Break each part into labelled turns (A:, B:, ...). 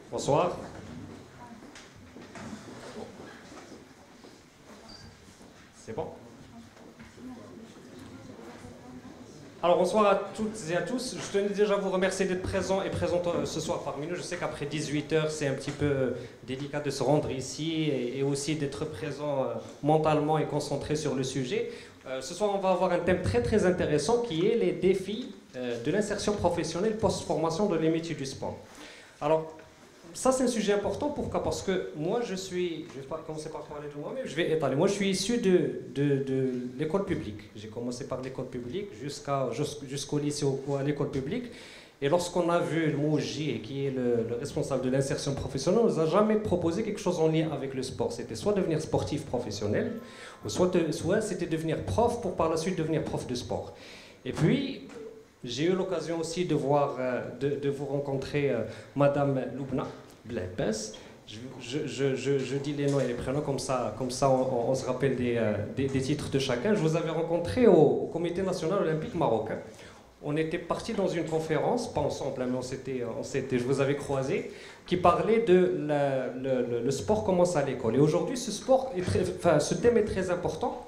A: Bonsoir. C'est bon? Alors bonsoir à toutes et à tous. Je tenais déjà à vous remercier d'être présents et présentes ce soir parmi nous. Je sais qu'après 18 heures, c'est un petit peu délicat de se rendre ici et aussi d'être présent mentalement et concentré sur le sujet. Ce soir, on va avoir un thème très intéressant qui est les défis de l'insertion professionnelle post-formation dans les métiers du sport. Alors, ça, c'est un sujet important. Pourquoi? Parce que moi, je vais pas commencer par parler de moi-même, je vais étaler. Moi, je suis issu de l'école publique. J'ai commencé par l'école publique jusqu'au lycée ou à l'école publique. Et lorsqu'on a vu le Mouji, qui est le responsable de l'insertion professionnelle, on ne nous a jamais proposé quelque chose en lien avec le sport. C'était soit devenir sportif professionnel, ou soit c'était devenir prof pour par la suite devenir prof de sport. Et puis, j'ai eu l'occasion aussi de vous rencontrer Madame Loubna Blebes. Je dis les noms et les prénoms, comme ça on se rappelle des titres de chacun. Je vous avais rencontré au Comité national olympique marocain. On était partis dans une conférence, pas ensemble, mais je vous avais croisé, qui parlait de le sport commence à l'école. Et aujourd'hui, ce thème est très important,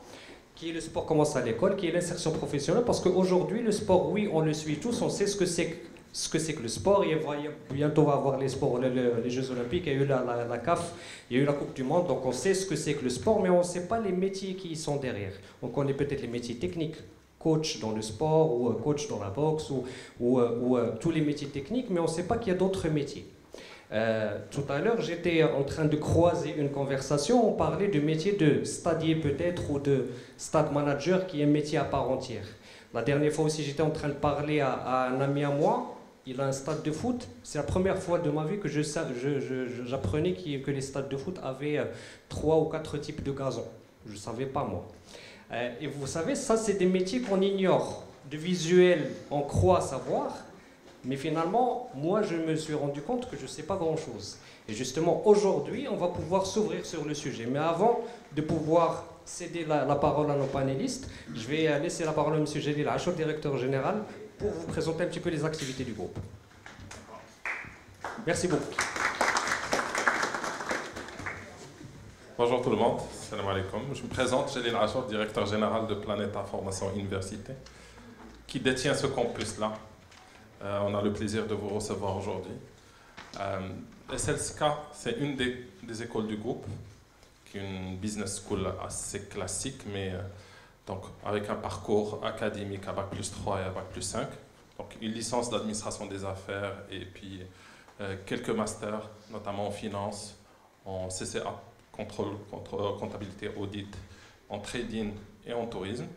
A: qui est le sport commence à l'école, qui est l'insertion professionnelle, parce qu'aujourd'hui, le sport, oui, on le suit tous, on sait ce que c'est que le sport. Bientôt, on va avoir les sports, les Jeux Olympiques, il y a eu la CAF, il y a eu la Coupe du Monde, donc on sait ce que c'est que le sport, mais on ne sait pas les métiers qui y sont derrière. On connaît peut-être les métiers techniques, coach dans le sport, ou coach dans la boxe, ou tous les métiers techniques, mais on ne sait pas qu'il y a d'autres métiers. Tout à l'heure, j'étais en train de croiser une conversation, on parlait du métier de stadier peut-être, ou de stade manager, qui est un métier à part entière. La dernière fois aussi, j'étais en train de parler à un ami à moi, il a un stade de foot. C'est la première fois de ma vie que j'apprenais que les stades de foot avaient 3 ou 4 types de gazon. Je ne savais pas moi. Et vous savez, ça c'est des métiers qu'on ignore. De visuel, on croit savoir, mais finalement, moi je me suis rendu compte que je ne sais pas grand-chose. Et justement, aujourd'hui, on va pouvoir s'ouvrir sur le sujet. Mais avant de pouvoir céder la parole à nos panélistes, je vais laisser la parole à M. Jalil Achour, directeur général, pour vous présenter un petit peu les activités du groupe. Merci beaucoup.
B: Bonjour tout le monde, salam alaikum. Je me présente, Jalil Achour, directeur général de Planeta Formation Université, qui détient ce campus-là. On a le plaisir de vous recevoir aujourd'hui. SLSK, c'est une des écoles du groupe, qui est une business school assez classique, mais donc, avec un parcours académique à Bac+3 et à Bac+5. Donc une licence d'administration des affaires et puis quelques masters, notamment en finance, en CCA, contrôle, comptabilité, audit, en trading et en tourisme.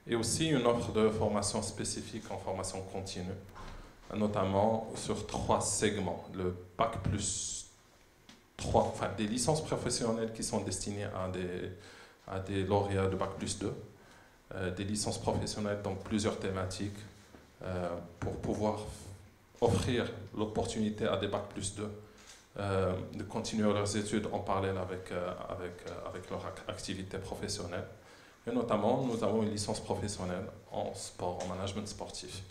B: Et aussi une offre de formation spécifique en formation continue, notamment sur 3 segments. Le Bac+3, enfin des licences professionnelles qui sont destinées à des lauréats de Bac+2, des licences professionnelles dans plusieurs thématiques pour pouvoir offrir l'opportunité à des Bac+2 de continuer leurs études en parallèle avec leur activité professionnelle. Et notamment, nous avons une licence professionnelle en sport, en management sportif.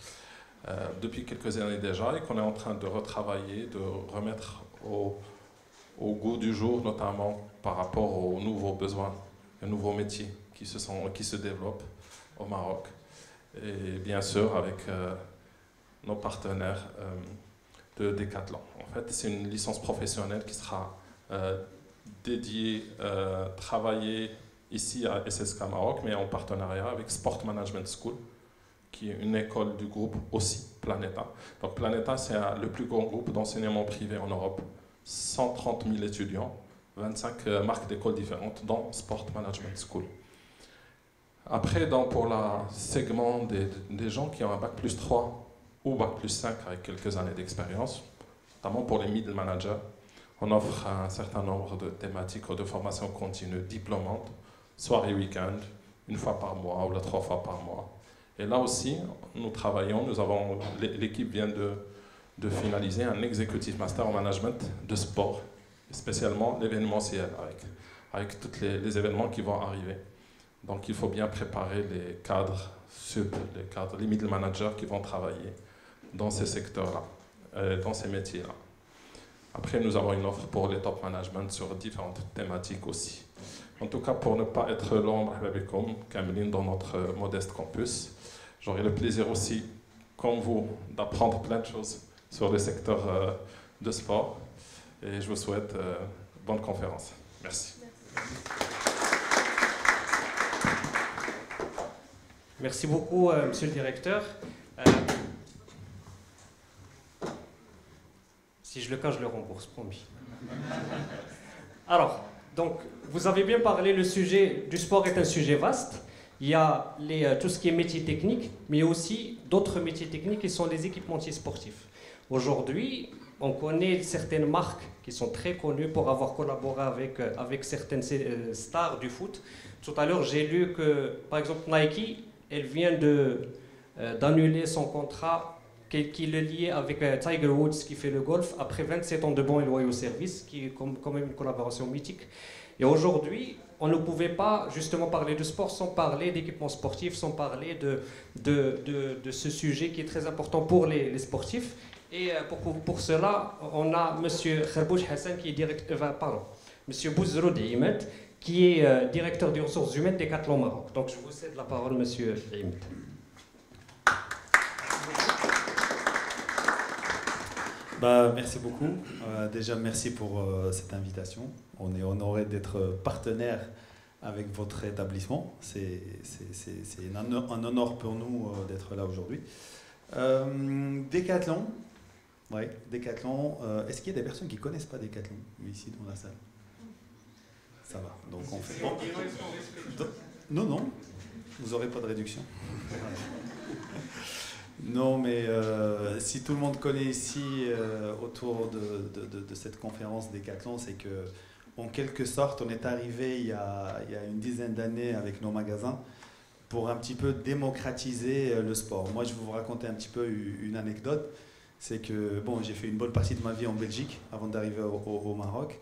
B: Depuis quelques années déjà, et qu'on est en train de retravailler, de remettre au goût du jour, notamment par rapport aux nouveaux besoins, aux nouveaux métiers qui se développent au Maroc. Et bien sûr avec nos partenaires de Decathlon. En fait, c'est une licence professionnelle qui sera dédiée, travaillée ici à SSK Maroc, mais en partenariat avec Sport Management School, qui est une école du groupe aussi, Planeta. Donc Planeta, c'est le plus grand groupe d'enseignement privé en Europe. 130 000 étudiants, 25 marques d'écoles différentes, dont Sport Management School. Après, pour le segment des gens qui ont un Bac+3 ou Bac+5 avec quelques années d'expérience, notamment pour les middle managers, on offre un certain nombre de thématiques de formation continue diplômante, soirée week-end, 1 fois par mois ou 3 fois par mois. Et là aussi, nous travaillons, l'équipe vient de finaliser un executive master en management de sport, spécialement l'événementiel, avec tous les événements qui vont arriver. Donc il faut bien préparer les cadres les middle managers qui vont travailler dans ces secteurs-là, dans ces métiers-là. Après, nous avons une offre pour les top management sur différentes thématiques aussi. En tout cas, pour ne pas être long, Kamlin, dans notre modeste campus, j'aurai le plaisir aussi, comme vous, d'apprendre plein de choses sur le secteur de sport. Et je vous souhaite bonne conférence. Merci.
A: Merci beaucoup, monsieur le directeur. Si je le cache, je le rembourse, promis. Alors, donc, vous avez bien parlé, le sujet du sport est un sujet vaste. Il y a tout ce qui est métier technique, mais aussi d'autres métiers techniques qui sont les équipementiers sportifs. Aujourd'hui, on connaît certaines marques qui sont très connues pour avoir collaboré avec certaines stars du foot. Tout à l'heure, j'ai lu que, par exemple, Nike, elle vient d'annuler son contrat qui le liait avec Tiger Woods qui fait le golf après 27 ans de bons et loyaux services, qui est quand même une collaboration mythique. Et aujourd'hui, on ne pouvait pas justement parler de sport sans parler d'équipement sportif, sans parler de ce sujet qui est très important pour les sportifs. Et pour cela, on a M. Kharbouch Hassan, qui est M. Bouzroud Imet, qui est directeur des ressources humaines Decathlon Maroc. Donc je vous cède la parole, M. Imet.
C: Merci beaucoup. Déjà, merci pour cette invitation. On est honoré d'être partenaire avec votre établissement. C'est un honneur pour nous d'être là aujourd'hui. Decathlon. Ouais, Decathlon. Est-ce qu'il y a des personnes qui ne connaissent pas Decathlon ici dans la salle? Ça va. Donc on fait. Bon. Non, vous n'aurez pas de réduction. Non, mais si tout le monde connaît ici autour de cette conférence Decathlon, c'est que, en quelque sorte, on est arrivé il y a une dizaine d'années avec nos magasins pour un petit peu démocratiser le sport. Moi, je vais vous raconter un petit peu une anecdote. C'est que, bon, j'ai fait une bonne partie de ma vie en Belgique avant d'arriver au Maroc.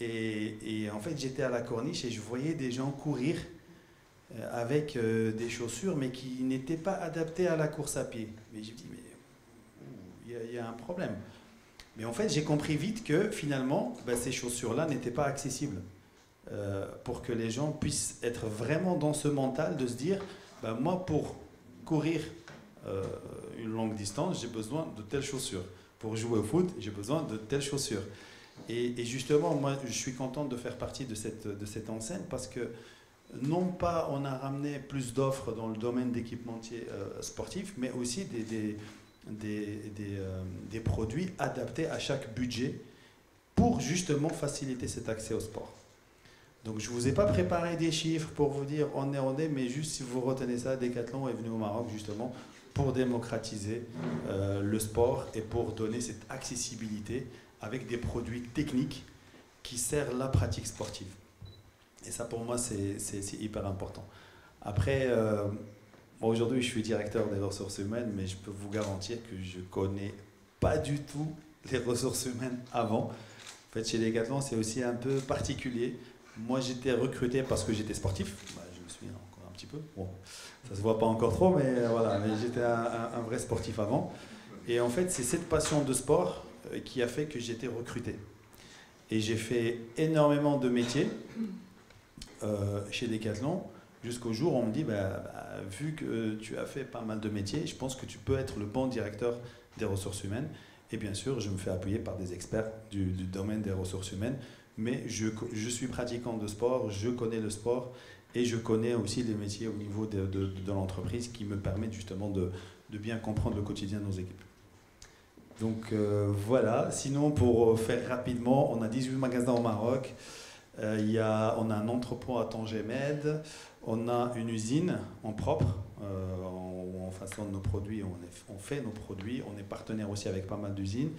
C: Et en fait, j'étais à la corniche et je voyais des gens courir avec des chaussures, mais qui n'étaient pas adaptées à la course à pied. Mais je me dis, mais il y a un problème. Mais en fait, j'ai compris vite que finalement, ces chaussures-là n'étaient pas accessibles pour que les gens puissent être vraiment dans ce mental de se dire, moi, pour courir une longue distance, j'ai besoin de telles chaussures. Pour jouer au foot, j'ai besoin de telles chaussures. Et justement, moi, je suis content de faire partie de cette enseigne parce que non pas on a ramené plus d'offres dans le domaine d'équipementiers sportifs, mais aussi des produits adaptés à chaque budget pour justement faciliter cet accès au sport. Donc je ne vous ai pas préparé des chiffres pour vous dire on est, mais juste si vous retenez ça, Decathlon est venu au Maroc justement pour démocratiser le sport et pour donner cette accessibilité avec des produits techniques qui servent la pratique sportive. Et ça, pour moi, c'est hyper important. Après, aujourd'hui, je suis directeur des ressources humaines, mais je peux vous garantir que je ne connais pas du tout les ressources humaines avant. En fait, chez Decathlon, c'est aussi un peu particulier. Moi, j'étais recruté parce que j'étais sportif. Je me souviens encore un petit peu. Bon, ça ne se voit pas encore trop, mais voilà. Mais j'étais un vrai sportif avant. Et en fait, c'est cette passion de sport qui a fait que j'étais recruté. Et j'ai fait énormément de métiers chez Decathlon, jusqu'au jour où on me dit, vu que tu as fait pas mal de métiers, je pense que tu peux être le bon directeur des ressources humaines. Et bien sûr, je me fais appuyer par des experts du domaine des ressources humaines, mais je suis pratiquant de sport, je connais le sport et je connais aussi les métiers au niveau de l'entreprise qui me permettent justement de bien comprendre le quotidien de nos équipes. Donc voilà, sinon pour faire rapidement, on a 18 magasins au Maroc. On a un entrepôt à Tanger-Med, on a une usine en propre, où on façonne nos produits, on fait nos produits, on est partenaire aussi avec pas mal d'usines,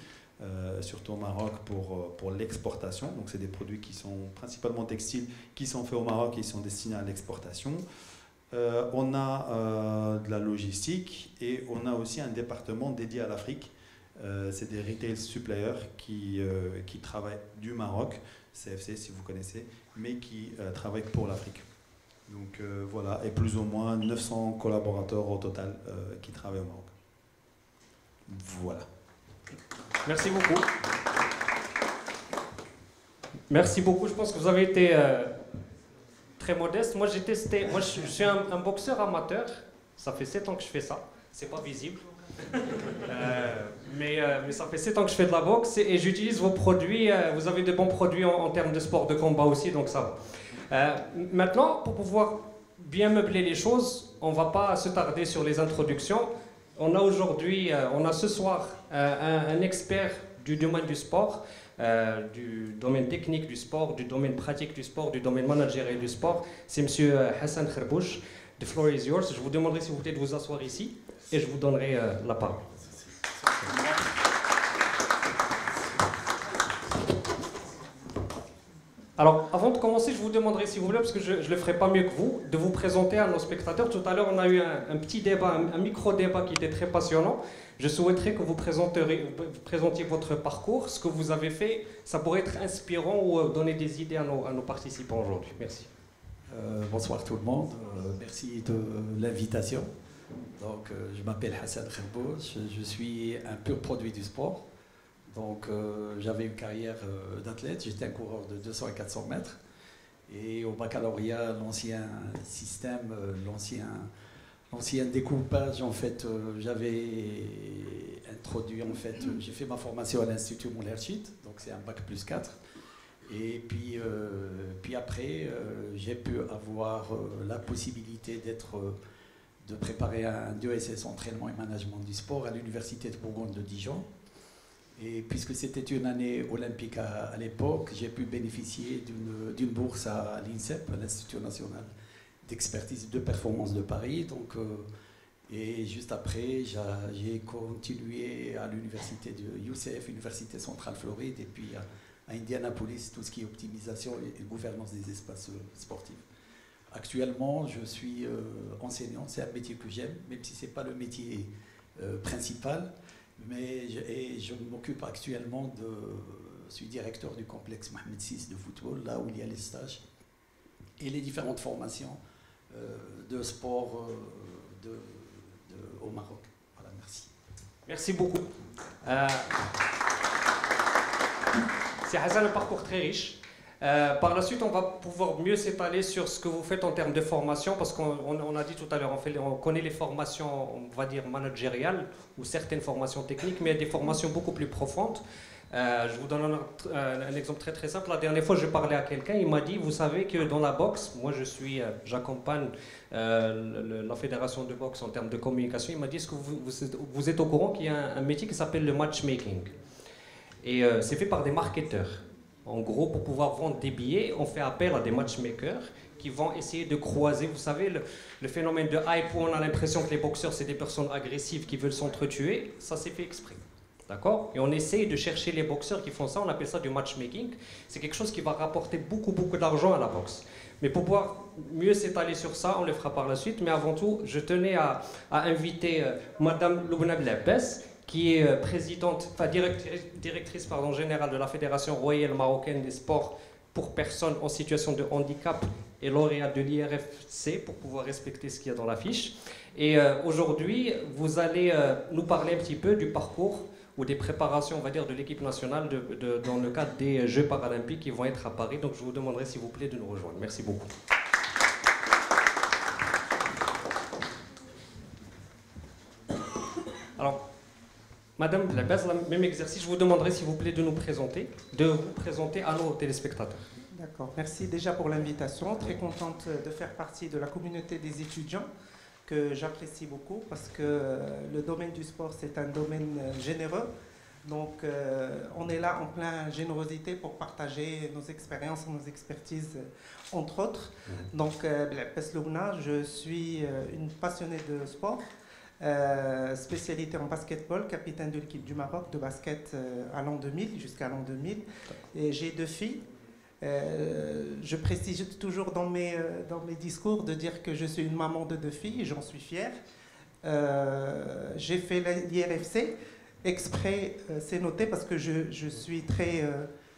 C: surtout au Maroc pour l'exportation. Donc c'est des produits qui sont principalement textiles, qui sont faits au Maroc et qui sont destinés à l'exportation. On a de la logistique et on a aussi un département dédié à l'Afrique. C'est des retail suppliers qui travaillent du Maroc, CFC si vous connaissez, mais qui travaillent pour l'Afrique. Donc voilà, et plus ou moins 900 collaborateurs au total qui travaillent au Maroc. Voilà.
A: Merci beaucoup. Merci beaucoup. Je pense que vous avez été très modeste. Moi, je suis un boxeur amateur. Ça fait 7 ans que je fais ça. C'est pas visible. Mais ça fait 7 ans que je fais de la boxe et j'utilise vos produits. Vous avez de bons produits en termes de sport de combat aussi, donc ça va. Maintenant, pour pouvoir bien meubler les choses, on ne va pas se tarder sur les introductions. On a ce soir un expert du domaine du sport, du domaine technique du sport, du domaine pratique du sport, du domaine managérial du sport. C'est M. Hassan Kharbouch. The floor is yours. Je vous demanderai s'il vous plaît de vous asseoir ici et je vous donnerai la parole. Alors, avant de commencer, je vous demanderai, s'il vous plaît, parce que je ne le ferai pas mieux que vous, de vous présenter à nos spectateurs. Tout à l'heure, on a eu un petit débat, un micro-débat qui était très passionnant. Je souhaiterais que vous présentiez votre parcours, ce que vous avez fait. Ça pourrait être inspirant ou donner des idées à nos participants aujourd'hui. Merci.
D: Bonsoir tout le monde. Merci de l'invitation. Donc, je m'appelle Hassan Kharbouch. Je suis un pur produit du sport. Donc, j'avais une carrière d'athlète, j'étais un coureur de 200 et 400 mètres. Et au baccalauréat, l'ancien système, l'ancien découpage, en fait, j'avais introduit, en fait, j'ai fait ma formation à l'Institut Moulay-Rachid, donc c'est un bac plus 4. Et puis après, j'ai pu avoir la possibilité de préparer un DESS entraînement et management du sport à l'Université de Bourgogne de Dijon. Et puisque c'était une année olympique à l'époque, j'ai pu bénéficier d'une bourse à l'INSEP, l'Institut national d'expertise de performance de Paris. Donc, et juste après, j'ai continué à l'université de UCF, Université Centrale Floride, et puis à Indianapolis, tout ce qui est optimisation et gouvernance des espaces sportifs. Actuellement, je suis enseignant, c'est un métier que j'aime, même si ce n'est pas le métier principal. Mais je m'occupe actuellement je suis directeur du complexe Mohamed VI de football, là où il y a les stages et les différentes formations de sport au Maroc. Voilà, merci.
A: Merci beaucoup. C'est Hassan, un parcours très riche. Par la suite, on va pouvoir mieux s'étaler sur ce que vous faites en termes de formation, parce qu'on a dit tout à l'heure, on connaît les formations, on va dire, managériales, ou certaines formations techniques, mais il y a des formations beaucoup plus profondes. Je vous donne un exemple très très simple. La dernière fois, je parlais à quelqu'un, il m'a dit, vous savez que dans la boxe, moi j'accompagne la fédération de boxe en termes de communication, il m'a dit, est-ce que vous êtes au courant qu'il y a un métier qui s'appelle le matchmaking? Et c'est fait par des marketeurs. En gros, pour pouvoir vendre des billets, on fait appel à des matchmakers qui vont essayer de croiser, vous savez, le phénomène de hype où on a l'impression que les boxeurs, c'est des personnes agressives qui veulent s'entretuer, ça c'est fait exprès. D'accord? Et on essaye de chercher les boxeurs qui font ça, on appelle ça du matchmaking. C'est quelque chose qui va rapporter beaucoup d'argent à la boxe. Mais pour pouvoir mieux s'étaler sur ça, on le fera par la suite. Mais avant tout, je tenais à inviter Madame Loubna Blabbès, qui est directrice générale de la Fédération royale marocaine des sports pour personnes en situation de handicap et lauréate de l'IRFC, pour pouvoir respecter ce qu'il y a dans la fiche. Et aujourd'hui, vous allez nous parler un petit peu du parcours ou des préparations, on va dire, de l'équipe nationale dans le cadre des Jeux paralympiques qui vont être à Paris. Donc je vous demanderai, s'il vous plaît, de nous rejoindre. Merci beaucoup. Alors, Madame Blabbès, le même exercice, je vous demanderai s'il vous plaît de vous présenter à nos téléspectateurs.
E: D'accord, merci déjà pour l'invitation. Très contente de faire partie de la communauté des étudiants que j'apprécie beaucoup parce que le domaine du sport, c'est un domaine généreux. Donc, on est là en pleine générosité pour partager nos expériences, nos expertises, entre autres. Donc, Blabbès Loubna, je suis une passionnée de sport. Spécialité en basketball, capitaine de l'équipe du Maroc de basket à l'an 2000, jusqu'à l'an 2000. Et j'ai 2 filles. Je précise toujours dans mes discours de dire que je suis une maman de 2 filles, j'en suis fier. J'ai fait l'IRFC, exprès, c'est noté parce que je suis très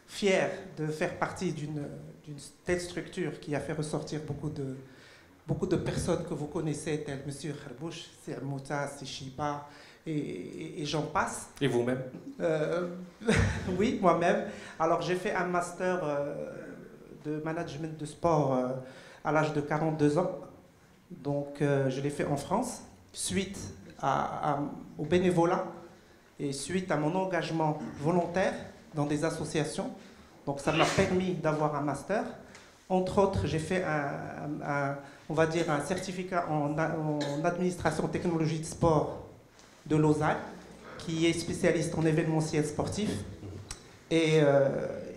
E: fier de faire partie d'une telle structure qui a fait ressortir beaucoup de personnes que vous connaissez, telles M. Kharbouch, c'est Mouta, c'est Shiba, et j'en passe.
A: Et vous-même?
E: Oui, moi-même. Alors j'ai fait un master de management de sport à l'âge de 42 ans. Donc je l'ai fait en France, suite au bénévolat et suite à mon engagement volontaire dans des associations. Donc ça m'a permis d'avoir un master. Entre autres, j'ai fait on va dire un certificat en administration technologie de sport de Lausanne, qui est spécialiste en événementiel sportif. Et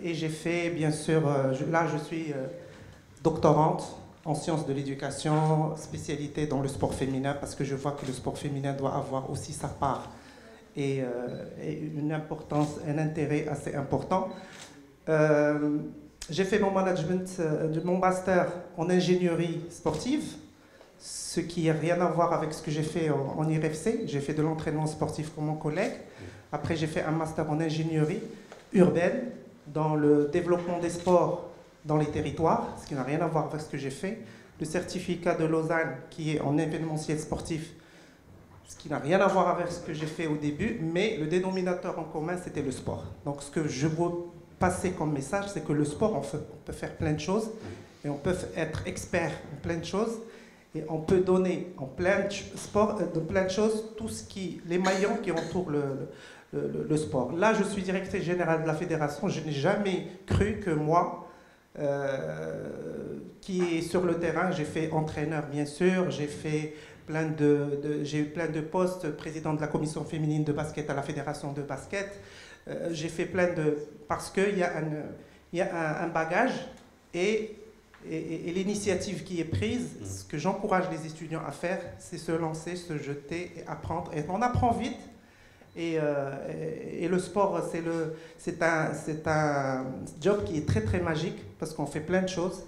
E: j'ai fait, bien sûr, là je suis doctorante en sciences de l'éducation, spécialité dans le sport féminin, parce que je vois que le sport féminin doit avoir aussi sa part et une importance, un intérêt assez important. J'ai fait mon management, mon master en ingénierie sportive, ce qui n'a rien à voir avec ce que j'ai fait en IRFC. J'ai fait de l'entraînement sportif comme mon collègue. Après, j'ai fait un master en ingénierie urbaine dans le développement des sports dans les territoires, ce qui n'a rien à voir avec ce que j'ai fait. Le certificat de Lausanne, qui est en événementiel sportif, ce qui n'a rien à voir avec ce que j'ai fait au début, mais le dénominateur en commun, c'était le sport. Donc, ce que je veux passer comme message, c'est que le sport, on peut faire plein de choses, et on peut être expert en plein de choses, et on peut donner en plein de choses les maillons qui entourent le sport. Là, je suis directeur général de la fédération. Je n'ai jamais cru que moi, qui est sur le terrain, j'ai fait entraîneur, bien sûr, j'ai fait j'ai eu plein de postes, président de la commission féminine de basket à la fédération de basket. J'ai fait parce qu'il y a un bagage et l'initiative qui est prise, ce que j'encourage les étudiants à faire, c'est se lancer, se jeter et apprendre. Et on apprend vite. Et le sport, c'est un job qui est très très magique parce qu'on fait plein de choses.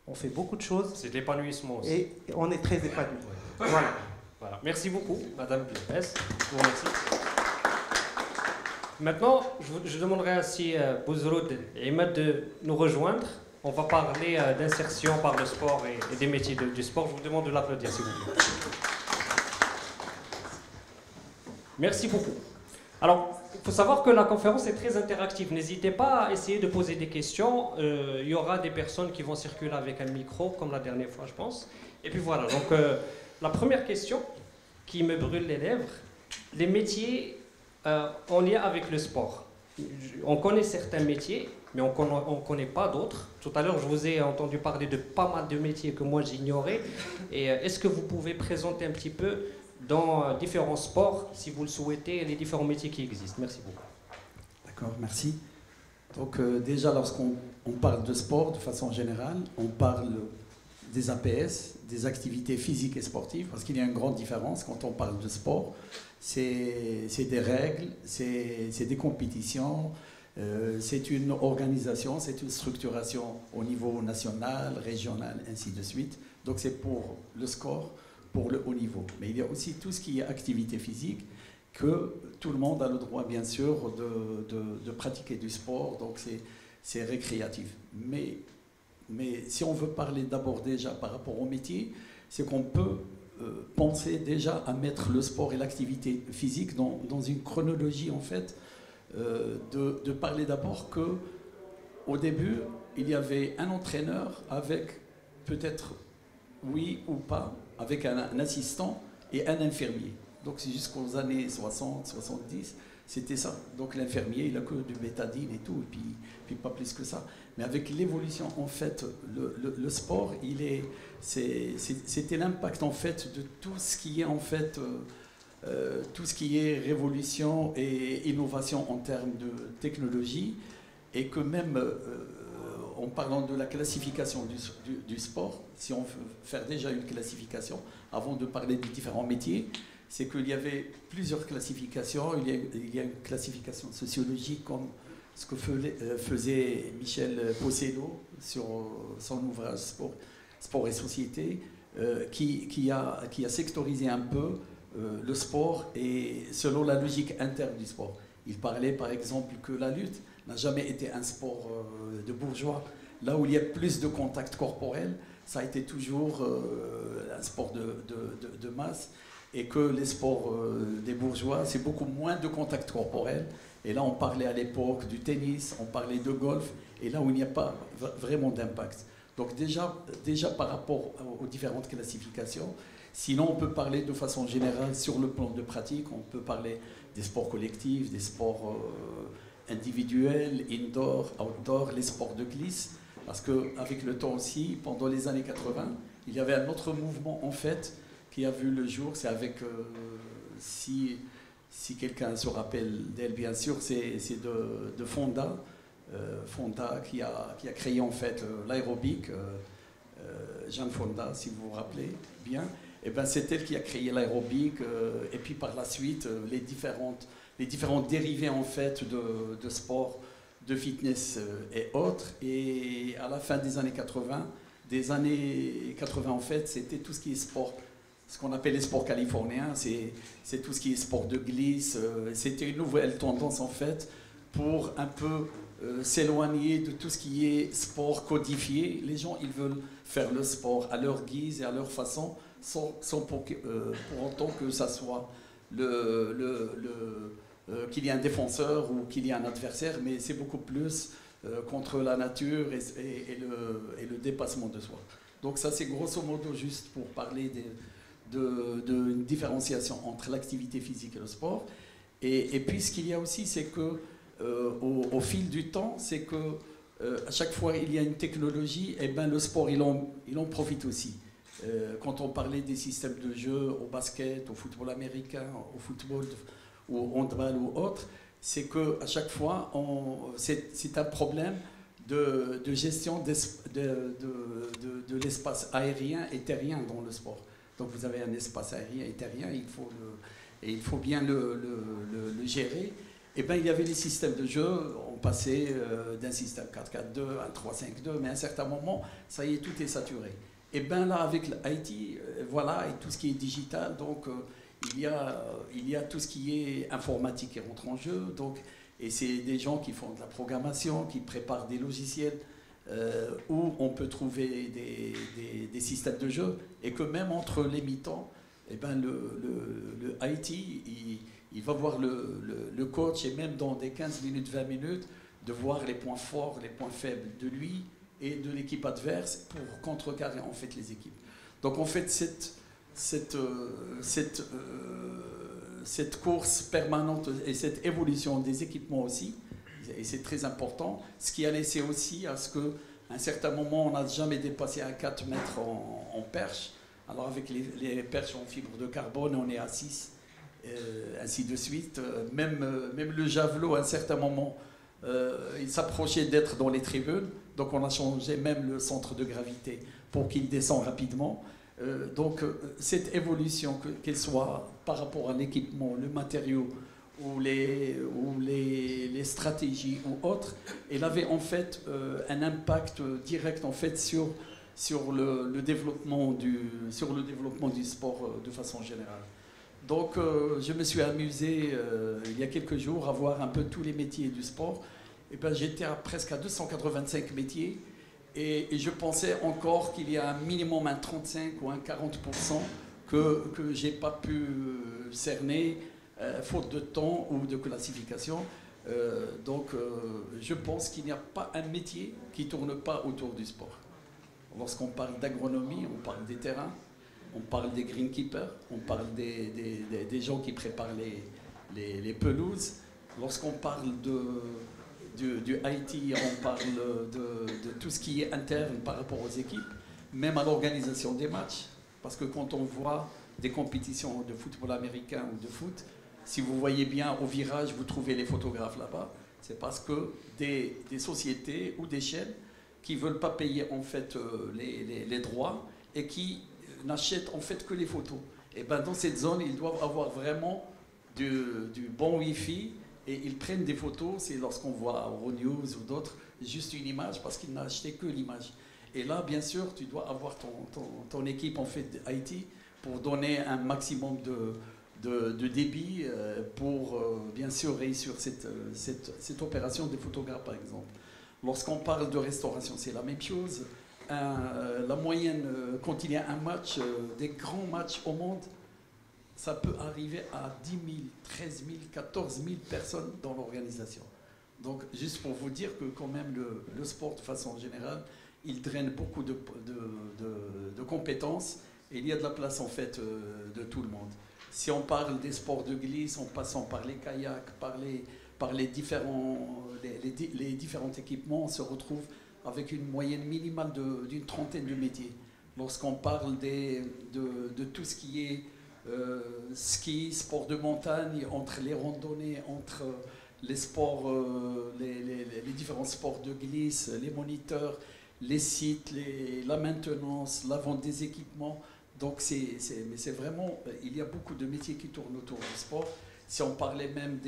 E: On fait beaucoup de choses.
A: C'est l'épanouissement aussi.
E: Et on est très épanoui.
A: Voilà. Merci beaucoup, Madame Lopez. Je vous remercie. Maintenant, je demanderai ainsi à Bouzroud et Imad de nous rejoindre. On va parler d'insertion par le sport et des métiers du sport. Je vous demande de l'applaudir, s'il vous plaît. Merci beaucoup. Alors, il faut savoir que la conférence est très interactive. N'hésitez pas à essayer de poser des questions. Il y aura des personnes qui vont circuler avec un micro, comme la dernière fois, je pense. Et puis voilà. Donc, la première question qui me brûle les lèvres, les métiers en lien avec le sport. On connaît certains métiers, mais on ne connaît pas d'autres. Tout à l'heure, je vous ai entendu parler de pas mal de métiers que moi j'ignorais. Et est-ce que vous pouvez présenter un petit peu dans différents sports, si vous le souhaitez, les différents métiers qui existent? Merci beaucoup.
D: D'accord, merci. Donc déjà, lorsqu'on parle de sport de façon générale, on parle des APS, des activités physiques et sportives, parce qu'il y a une grande différence quand on parle de sport. C'est des règles, c'est des compétitions, c'est une organisation, c'est une structuration au niveau national, régional, ainsi de suite. Donc c'est pour le score, pour le haut niveau. Mais il y a aussi tout ce qui est activité physique, que tout le monde a le droit, bien sûr, de pratiquer du sport, donc c'est récréatif. Mais si on veut parler d'abord déjà par rapport au métier, c'est qu'on peut penser déjà à mettre le sport et l'activité physique dans une chronologie, en fait, de parler d'abord qu'au début, il y avait un entraîneur avec peut-être, oui ou pas, avec un assistant et un infirmier. Donc c'est jusqu'aux années 60, 70, c'était ça. Donc l'infirmier, il a que du bétadine et tout, et puis pas plus que ça. Mais avec l'évolution, en fait, le sport, c'était l'impact, en fait, de tout ce qui est, en fait, tout ce qui est révolution et innovation en termes de technologie, et que même, en parlant de la classification du sport, si on veut faire déjà une classification, avant de parler des différents métiers, c'est qu'il y avait plusieurs classifications. Il y a une classification sociologique comme ce que faisait Michel Possélo sur son ouvrage Sport et Société, qui a sectorisé un peu le sport et selon la logique interne du sport. Il parlait par exemple que la lutte n'a jamais été un sport de bourgeois. Là où il y a plus de contact corporel, ça a été toujours un sport de masse. et que les sports des bourgeois, c'est beaucoup moins de contact corporel. Et là, on parlait à l'époque du tennis, on parlait de golf, et là où il n'y a pas vraiment d'impact. Donc déjà par rapport aux différentes classifications, sinon on peut parler de façon générale sur le plan de pratique, on peut parler des sports collectifs, des sports individuels, indoor, outdoor, les sports de glisse, parce qu'avec le temps aussi, pendant les années 80, il y avait un autre mouvement en fait qui a vu le jour, c'est avec, si quelqu'un se rappelle d'elle bien sûr, c'est de Fonda, Fonda qui a créé en fait l'aérobique, Jeanne Fonda si vous vous rappelez bien, et ben c'est elle qui a créé l'aérobique, et puis par la suite les différentes dérivés en fait de sport, de fitness et autres, et à la fin des années 80, en fait, c'était tout ce qui est sport, ce qu'on appelle les sports californiens, c'est tout ce qui est sport de glisse, c'était une nouvelle tendance en fait pour un peu s'éloigner de tout ce qui est sport codifié. Les gens, ils veulent faire le sport à leur guise et à leur façon, sans pour autant que ça soit qu'il y ait un défenseur ou qu'il y ait un adversaire, mais c'est beaucoup plus contre la nature et le dépassement de soi. Donc ça, c'est grosso modo juste pour parler d'une différenciation entre l'activité physique et le sport. Et puis ce qu'il y a aussi, c'est que au fil du temps, c'est que à chaque fois il y a une technologie, et ben le sport il en profite aussi. Quand on parlait des systèmes de jeu au basket, au football américain, au football ou au handball ou autre, c'est qu'à chaque fois c'est un problème de gestion de l'espace aérien et terrien dans le sport. Donc vous avez un espace aérien et terrien, il faut bien le gérer. Et bien il y avait les systèmes de jeu, on passait d'un système 4-4-2 à 3-5-2, mais à un certain moment, ça y est, tout est saturé. Et bien là, avec l'IT, voilà, et tout ce qui est digital, donc il y a tout ce qui est informatique qui rentre en jeu, donc, et c'est des gens qui font de la programmation, qui préparent des logiciels, où on peut trouver des systèmes de jeu, et que même entre les mi-temps, et ben le IT, il va voir le coach, et même dans des 15 minutes, 20 minutes, de voir les points forts, les points faibles de lui et de l'équipe adverse pour contrecarrer en fait les équipes. Donc en fait cette course permanente et cette évolution des équipements aussi, et c'est très important, ce qui a laissé aussi à ce qu'à un certain moment on n'a jamais dépassé un 4 mètres en perche. Alors avec les perches en fibre de carbone, on est à 6, ainsi de suite. Même le javelot, à un certain moment, il s'approchait d'être dans les tribunes. Donc on a changé même le centre de gravité pour qu'il descende rapidement. Donc cette évolution, qu'elle soit par rapport à l'équipement, le matériau ou les stratégies ou autres, elle avait en fait un impact direct en fait sur le développement du sport de façon générale. Donc je me suis amusé il y a quelques jours à voir un peu tous les métiers du sport. Et ben, j'étais presque à 285 métiers et je pensais encore qu'il y a un minimum un 35 ou un 40% que je n'ai pas pu cerner faute de temps ou de classification. Donc je pense qu'il n'y a pas un métier qui ne tourne pas autour du sport. Lorsqu'on parle d'agronomie, on parle des terrains, on parle des greenkeepers, on parle des gens qui préparent les pelouses. Lorsqu'on parle du IT, on parle de tout ce qui est interne par rapport aux équipes, même à l'organisation des matchs. Parce que quand on voit des compétitions de football américain ou de foot, si vous voyez bien au virage, vous trouvez les photographes là-bas. C'est parce que des sociétés ou des chaînes qui ne veulent pas payer en fait les droits et qui n'achètent en fait que les photos. Et ben dans cette zone, ils doivent avoir vraiment du bon Wi-Fi et ils prennent des photos. C'est lorsqu'on voit Euronews ou d'autres, juste une image parce qu'ils n'ont acheté que l'image. Et là, bien sûr, tu dois avoir ton équipe en fait IT pour donner un maximum de débit pour bien sûr réussir cette opération des photographes par exemple. Lorsqu'on parle de restauration, c'est la même chose. La moyenne, quand il y a un match, des grands matchs au monde, ça peut arriver à 10 000, 13 000, 14 000 personnes dans l'organisation. Donc, juste pour vous dire que quand même le sport, de façon générale, il draine beaucoup de compétences et il y a de la place en fait de tout le monde. Si on parle des sports de glisse, en passant par les kayaks, par les différents équipements, on se retrouve avec une moyenne minimale d'une trentaine de métiers. Lorsqu'on parle de tout ce qui est ski, sport de montagne, entre les randonnées, entre les sports, les différents sports de glisse, les moniteurs, les sites, la maintenance, la vente des équipements. Donc c'est vraiment, il y a beaucoup de métiers qui tournent autour du sport. Si on parlait même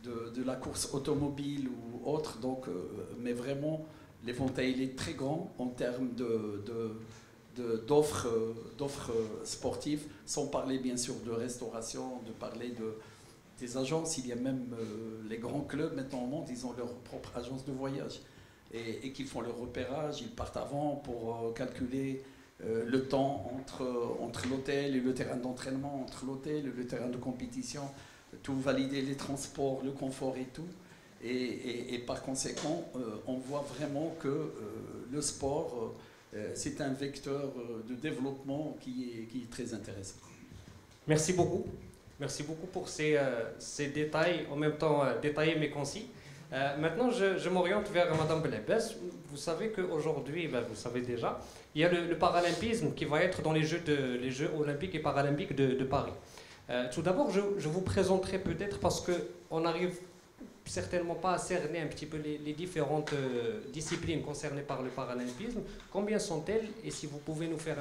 D: de la course automobile ou autre, donc, mais vraiment l'éventail est très grand en termes d'offres sportives, sans parler bien sûr de restauration, de parler des agences. Il y a même les grands clubs maintenant au monde, ils ont leur propre agence de voyage et qui font leur repérage. Ils partent avant pour calculer le temps entre l'hôtel et le terrain d'entraînement, entre l'hôtel et le terrain de compétition, tout valider, les transports, le confort et tout. Et par conséquent, on voit vraiment que le sport, c'est un vecteur de développement qui est très intéressant.
A: Merci beaucoup. Merci beaucoup pour ces détails, en même temps détaillés mais concis. Maintenant, je m'oriente vers Madame Belebès. Vous savez qu'aujourd'hui, vous savez déjà, il y a le paralympisme qui va être dans les Jeux olympiques et paralympiques de Paris. Tout d'abord, je vous présenterai peut-être, parce qu'on n'arrive certainement pas à cerner un petit peu les différentes disciplines concernées par le paralympisme. Combien sont-elles? Et si vous pouvez nous faire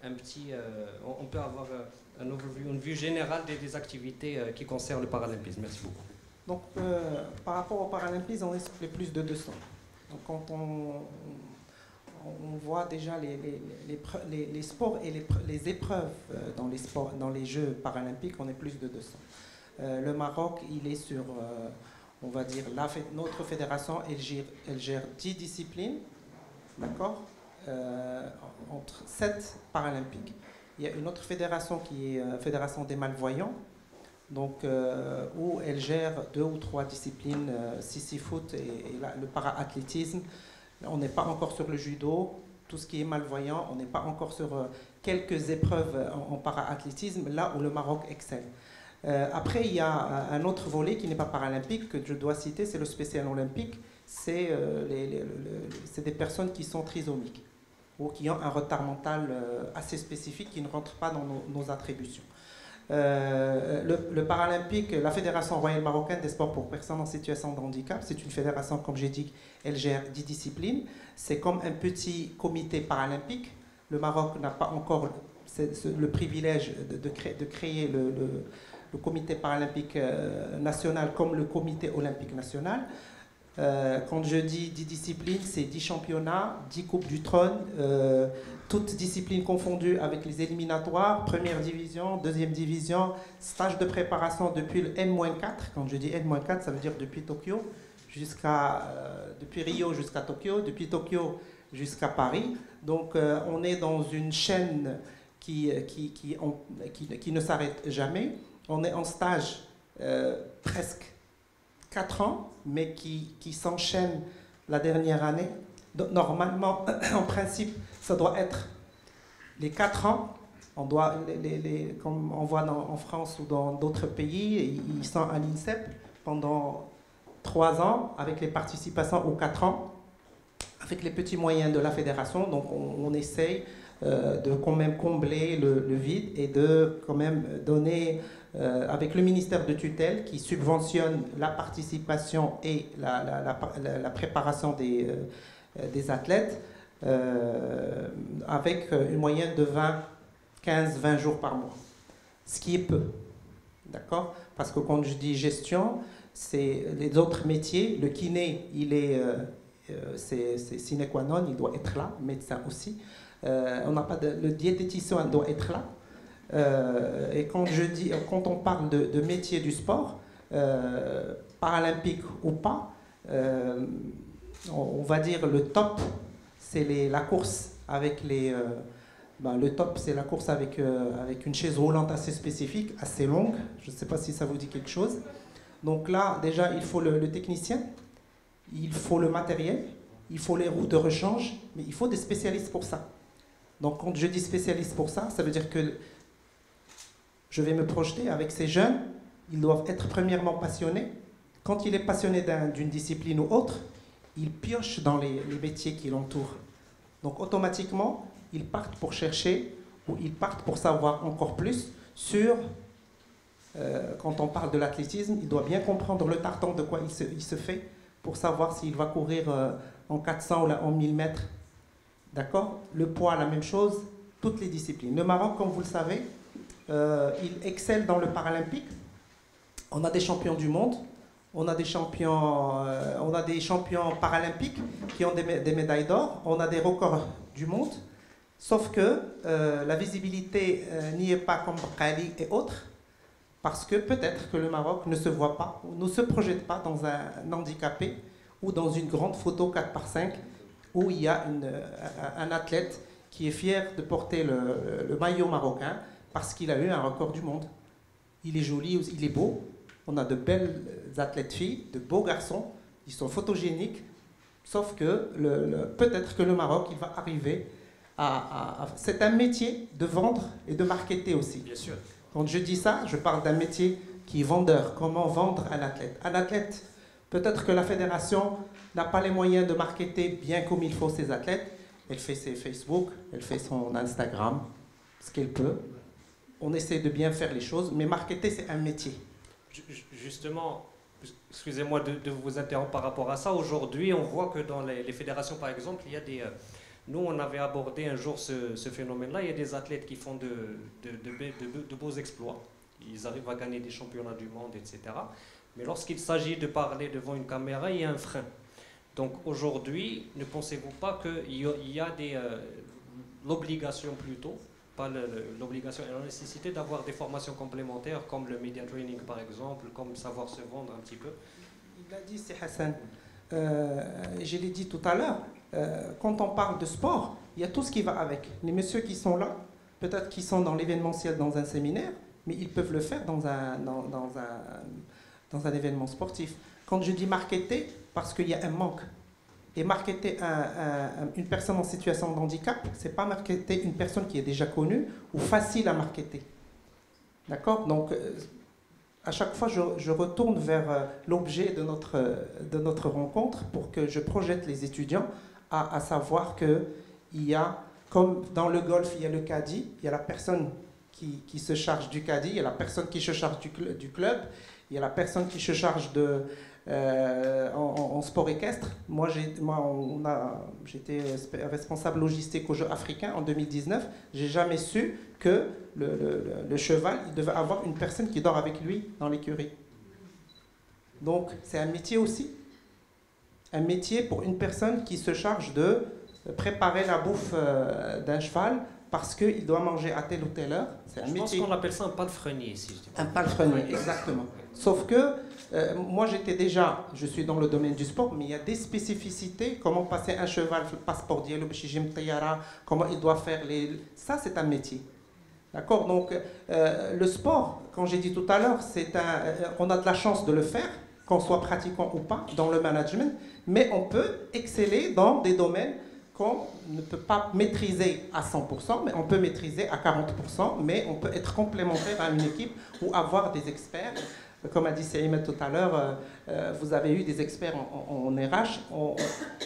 A: on peut avoir une vue générale des activités qui concernent le paralympisme. Merci beaucoup.
E: Donc, par rapport au paralympisme, on est plus de 200. Donc, quand on voit déjà les sports et les épreuves dans les Jeux paralympiques, on est plus de 200. Le Maroc, il est sur, on va dire, notre fédération, elle gère 10 disciplines, d'accord, entre 7 paralympiques. Il y a une autre fédération qui est Fédération des malvoyants, donc, où elle gère 2 ou 3 disciplines, sissi-foot et le para-athlétisme. On n'est pas encore sur le judo, tout ce qui est malvoyant, on n'est pas encore sur quelques épreuves en para-athlétisme, là où le Maroc excelle. Après, il y a un autre volet qui n'est pas paralympique, que je dois citer, c'est le spécial olympique. C'est des personnes qui sont trisomiques ou qui ont un retard mental assez spécifique qui ne rentre pas dans nos attributions. Le paralympique, la Fédération royale marocaine des sports pour personnes en situation de handicap, c'est une fédération, comme j'ai dit, elle gère 10 disciplines. C'est comme un petit comité paralympique. Le Maroc n'a pas encore le privilège de créer le comité paralympique national comme le comité olympique national. Quand je dis 10 disciplines, c'est 10 championnats, 10 coupes du trône, toutes disciplines confondues avec les éliminatoires, première division, deuxième division, stage de préparation depuis le N-4. Quand je dis N-4, ça veut dire depuis Tokyo depuis Rio jusqu'à Tokyo, depuis Tokyo jusqu'à Paris. Donc on est dans une chaîne qui ne s'arrête jamais. On est en stage presque 4 ans, mais qui s'enchaîne la dernière année. Donc, normalement, en principe, ça doit être les 4 ans. On doit, comme on voit en France ou dans d'autres pays, ils sont à l'INSEP pendant 3 ans, avec les participations aux 4 ans, avec les petits moyens de la fédération. Donc on essaye de quand même combler le vide et de quand même donner, avec le ministère de tutelle qui subventionne la participation et la préparation des athlètes, avec une moyenne de 15-20 jours par mois, ce qui est peu, d'accord? Parce que quand je dis gestion, c'est les autres métiers. Le kiné, c'est sine qua non, il doit être là, médecin aussi. On n'a pas le diététicien doit être là. Et quand on parle de métier du sport, paralympique ou pas, on va dire le top, c'est la course avec Ben, le top, c'est la course avec une chaise roulante assez spécifique, assez longue. Je ne sais pas si ça vous dit quelque chose. Donc là, déjà, il faut le technicien, il faut le matériel, il faut les roues de rechange, mais il faut des spécialistes pour ça. Donc quand je dis spécialiste pour ça, ça veut dire que je vais me projeter avec ces jeunes. Ils doivent être premièrement passionnés. Quand il est passionné d'une discipline ou autre, il pioche dans les métiers qui l'entourent. Donc automatiquement, ils partent pour chercher ou ils partent pour savoir encore plus sur... quand on parle de l'athlétisme, il doit bien comprendre le tartan de quoi il se fait pour savoir s'il va courir en 400 ou en 1000 mètres. D'accord? Le poids, la même chose, toutes les disciplines. Le Maroc, comme vous le savez, il excelle dans le paralympique. On a des champions du monde, on a des champions paralympiques qui ont des médailles d'or, on a des records du monde, sauf que la visibilité n'y est pas comme Khali et autres, parce que peut-être que le Maroc ne se voit pas, ou ne se projette pas dans un handicapé ou dans une grande photo 4x5 où il y a un athlète qui est fier de porter le maillot marocain parce qu'il a eu un record du monde. Il est joli, il est beau. On a de belles athlètes filles, de beaux garçons, ils sont photogéniques, sauf que peut-être que le Maroc, il va arriver c'est un métier de vendre et de marketer aussi.
A: Bien sûr.
E: Quand je dis ça, je parle d'un métier qui est vendeur. Comment vendre un athlète? Un athlète, peut-être que la fédération n'a pas les moyens de marketer bien comme il faut ses athlètes. Elle fait ses Facebook, elle fait son Instagram, ce qu'elle peut. On essaie de bien faire les choses, mais marketer, c'est un métier.
A: Justement, excusez-moi de vous interrompre par rapport à ça. Aujourd'hui, on voit que dans les fédérations, par exemple, il y a des... Nous, on avait abordé un jour ce phénomène-là. Il y a des athlètes qui font de beaux exploits. Ils arrivent à gagner des championnats du monde, etc. Mais lorsqu'il s'agit de parler devant une caméra, il y a un frein. Donc aujourd'hui, ne pensez-vous pas qu'il y a l'obligation plutôt, pas l'obligation et la nécessité d'avoir des formations complémentaires comme le media training par exemple, comme savoir se vendre un petit peu?
E: Il l'a dit, c'est Hassan. Je l'ai dit tout à l'heure, quand on parle de sport, il y a tout ce qui va avec. Les messieurs qui sont là, peut-être qu'ils sont dans l'événementiel dans un séminaire, mais ils peuvent le faire dans un événement sportif. Quand je dis marketer, parce qu'il y a un manque. Et marketer une personne en situation de handicap, ce n'est pas marketer une personne qui est déjà connue ou facile à marketer. D'accord? Donc, à chaque fois, je retourne vers l'objet de notre rencontre pour que je projette les étudiants à savoir qu'il y a, comme dans le golf, il y a le caddie, il y a la personne qui se charge du caddie, il y a la personne qui se charge du club, il y a la personne qui se charge en sport équestre. Moi, j'étais responsable logistique aux Jeux africains en 2019. J'ai jamais su que le cheval, il devait avoir une personne qui dort avec lui dans l'écurie. Donc, c'est un métier aussi. Un métier pour une personne qui se charge de préparer la bouffe d'un cheval parce qu'il doit manger à telle ou telle heure. C'est un métier.
A: Je pense qu'on appelle ça un palefrenier ici.
E: Un palefrenier, exactement. Sauf que moi, je suis dans le domaine du sport, mais il y a des spécificités. Comment passer un cheval, le passeport dialo, comment il doit faire ça, c'est un métier. D'accord? Donc, le sport, quand j'ai dit tout à l'heure, on a de la chance de le faire, qu'on soit pratiquant ou pas, dans le management, mais on peut exceller dans des domaines qu'on ne peut pas maîtriser à 100%, mais on peut maîtriser à 40%, mais on peut être complémentaire à une équipe ou avoir des experts. Comme a dit Saïma tout à l'heure, vous avez eu des experts en RH.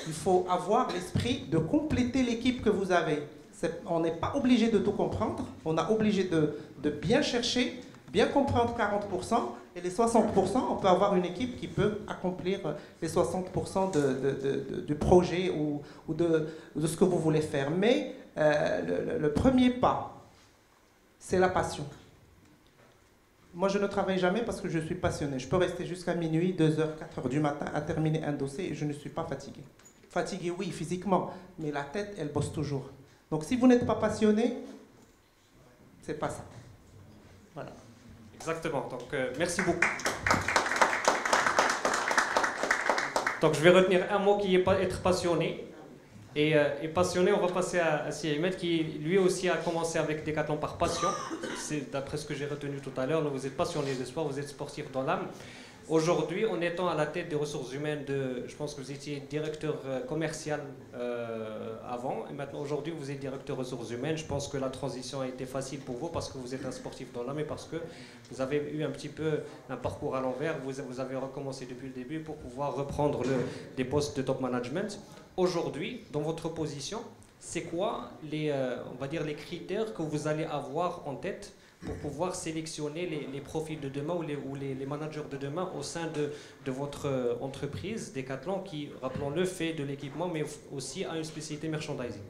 E: Il faut avoir l'esprit de compléter l'équipe que vous avez. On n'est pas obligé de tout comprendre, on est obligé de bien chercher, bien comprendre 40%, et les 60%, on peut avoir une équipe qui peut accomplir les 60% du projet ou de ce que vous voulez faire. Mais le premier pas, c'est la passion. Moi, je ne travaille jamais parce que je suis passionné. Je peux rester jusqu'à minuit, 2h, 4h du matin à terminer un dossier et je ne suis pas fatigué. Fatigué, oui, physiquement, mais la tête, elle bosse toujours. Donc, si vous n'êtes pas passionné, c'est pas ça. Voilà.
A: Exactement. Donc, merci beaucoup. Donc, je vais retenir un mot qui est être passionné. Et passionné, on va passer à Si Ahmed qui lui aussi a commencé avec Decathlon par passion. C'est d'après ce que j'ai retenu tout à l'heure, vous êtes passionné de sport, vous êtes sportif dans l'âme. Aujourd'hui, en étant à la tête des ressources humaines, je pense que vous étiez directeur commercial avant, et maintenant aujourd'hui vous êtes directeur ressources humaines. Je pense que la transition a été facile pour vous parce que vous êtes un sportif dans l'âme et parce que vous avez eu un petit peu un parcours à l'envers. Vous avez recommencé depuis le début pour pouvoir reprendre des postes de top management. Aujourd'hui, dans votre position, c'est quoi on va dire les critères que vous allez avoir en tête pour pouvoir sélectionner les profils de demain ou les managers de demain au sein de votre entreprise Decathlon qui, rappelons-le, fait de l'équipement mais aussi a une spécialité merchandising.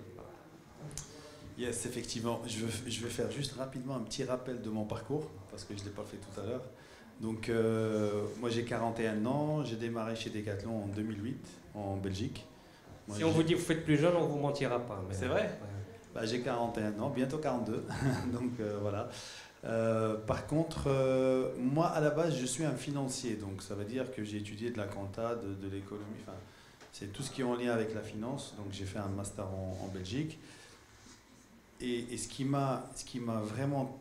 C: Yes, effectivement. Je vais faire juste rapidement un petit rappel de mon parcours parce que je ne l'ai pas fait tout à l'heure. Donc, moi j'ai 41 ans, j'ai démarré chez Decathlon en 2008 en Belgique. Moi,
A: si on vous dit que vous faites plus jeune, on ne vous mentira pas.
C: C'est vrai? Bah, j'ai 41 ans, bientôt 42. Donc voilà. Par contre, moi à la base je suis un financier, donc ça veut dire que j'ai étudié de la compta, de l'économie, enfin, c'est tout ce qui est en lien avec la finance, donc j'ai fait un master en Belgique. Et ce qui m'a vraiment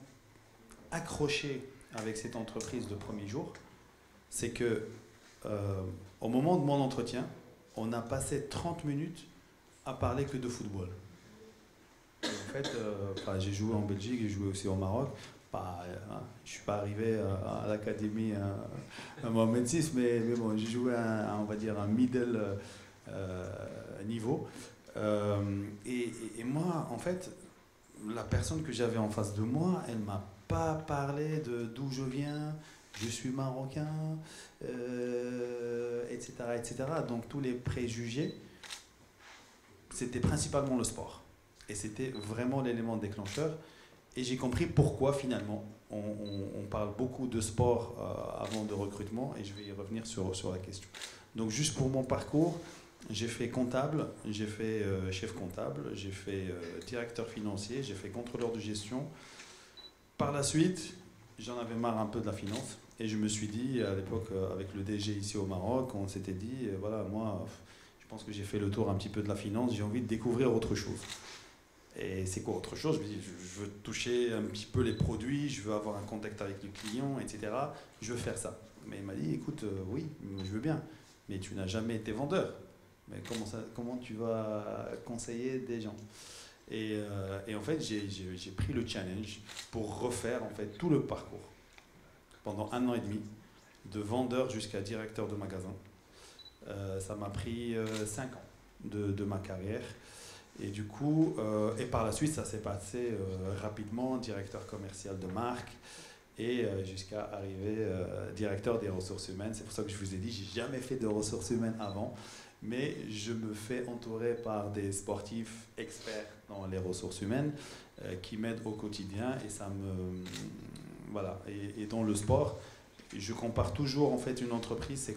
C: accroché avec cette entreprise le premier jour, c'est que au moment de mon entretien, on a passé 30 minutes à parler que de football. Et en fait, j'ai joué en Belgique, j'ai joué aussi au Maroc. Je ne suis pas arrivé à l'académie à Mohamed VI, mais bon, j'ai joué on va dire un middle niveau. Et moi, en fait, la personne que j'avais en face de moi, elle ne m'a pas parlé de d'où je viens, je suis marocain, etc., etc. Donc tous les préjugés, c'était principalement le sport. Et c'était vraiment l'élément déclencheur. Et j'ai compris pourquoi finalement on parle beaucoup de sport avant de recrutement, et je vais y revenir sur la question. Donc juste pour mon parcours, j'ai fait comptable, j'ai fait chef comptable, j'ai fait directeur financier, j'ai fait contrôleur de gestion. Par la suite, j'en avais marre un peu de la finance et je me suis dit, à l'époque avec le DG ici au Maroc, on s'était dit, voilà, moi je pense que j'ai fait le tour un petit peu de la finance, j'ai envie de découvrir autre chose. Et c'est quoi autre chose? Je veux toucher un petit peu les produits, je veux avoir un contact avec le client, etc. Je veux faire ça. Mais il m'a dit, écoute, oui, je veux bien, mais tu n'as jamais été vendeur. Mais comment tu vas conseiller des gens? Et en fait, j'ai pris le challenge pour refaire en fait tout le parcours pendant 1 an et demi, de vendeur jusqu'à directeur de magasin. Ça m'a pris 5 ans de ma carrière. Et du coup, et par la suite, ça s'est passé rapidement, directeur commercial de marque, et jusqu'à arriver directeur des ressources humaines. C'est pour ça que je vous ai dit, j'ai jamais fait de ressources humaines avant, mais je me fais entourer par des sportifs experts dans les ressources humaines qui m'aident au quotidien, et ça me voilà. Et dans le sport, je compare toujours en fait une entreprise,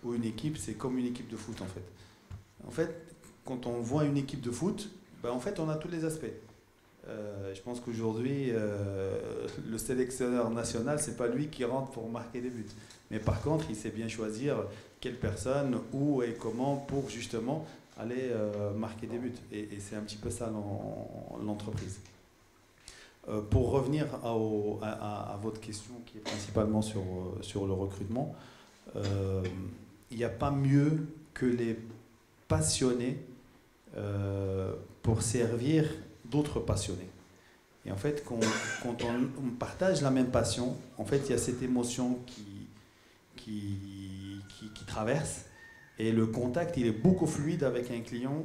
C: ou une équipe, c'est comme une équipe de foot en fait. En fait, quand on voit une équipe de foot, ben en fait, on a tous les aspects. Je pense qu'aujourd'hui, le sélectionneur national, c'est pas lui qui rentre pour marquer des buts. Mais par contre, il sait bien choisir quelle personne, où et comment pour justement aller marquer des buts. Et c'est un petit peu ça l'entreprise. Pour revenir à votre question qui est principalement sur le recrutement, il n'y a pas mieux que les passionnés pour servir d'autres passionnés. Et en fait, quand on partage la même passion, en fait, il y a cette émotion qui traverse, et le contact, il est beaucoup fluide avec un client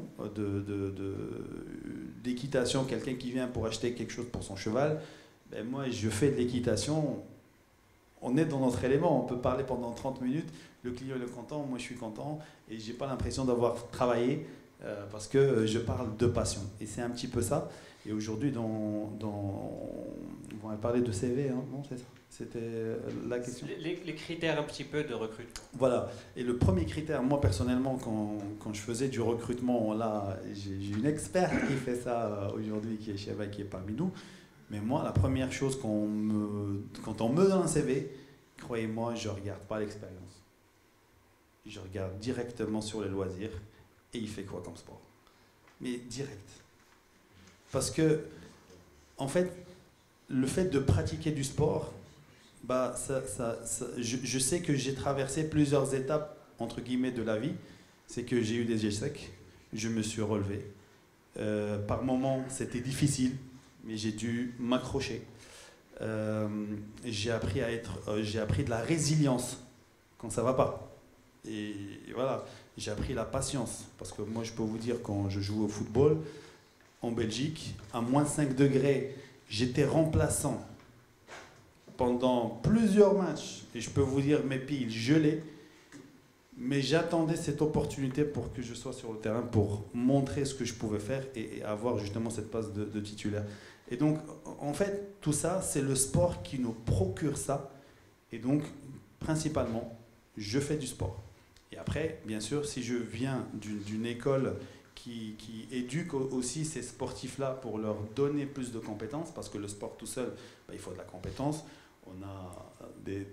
C: d'équitation, quelqu'un qui vient pour acheter quelque chose pour son cheval. Ben moi, je fais de l'équitation, on est dans notre élément, on peut parler pendant 30 minutes, le client est content, moi je suis content, et j'ai pas l'impression d'avoir travaillé parce que je parle de passion. Et c'est un petit peu ça. Et aujourd'hui, on va parler de CV, hein, non, c'est ça? C'était la question.
A: Les critères un petit peu de recrutement.
C: Voilà. Et le premier critère, moi personnellement, quand je faisais du recrutement, là, j'ai une experte qui fait ça aujourd'hui, qui est parmi nous. Mais moi, la première chose, quand on me donne un CV, croyez-moi, je ne regarde pas l'expérience. Je regarde directement sur les loisirs et il fait quoi comme sport. mais direct. Parce que, en fait, le fait de pratiquer du sport, bah, je sais que j'ai traversé plusieurs étapes, entre guillemets, de la vie. C'est que j'ai eu des échecs, je me suis relevé. Par moments, c'était difficile, mais j'ai dû m'accrocher. J'ai appris de la résilience quand ça va pas. Et voilà, j'ai appris la patience. Parce que moi, je peux vous dire, quand je joue au football, en Belgique, à moins 5 degrés, j'étais remplaçant pendant plusieurs matchs. Et je peux vous dire, mes pieds gelaient. Mais j'attendais cette opportunité pour que je sois sur le terrain, pour montrer ce que je pouvais faire et avoir justement cette place de titulaire. Et donc, en fait, tout ça, c'est le sport qui nous procure ça. Et donc, principalement, je fais du sport. Et après, bien sûr, si je viens d'une école qui éduque aussi ces sportifs-là pour leur donner plus de compétences, parce que le sport tout seul, bah, il faut de la compétence. On a des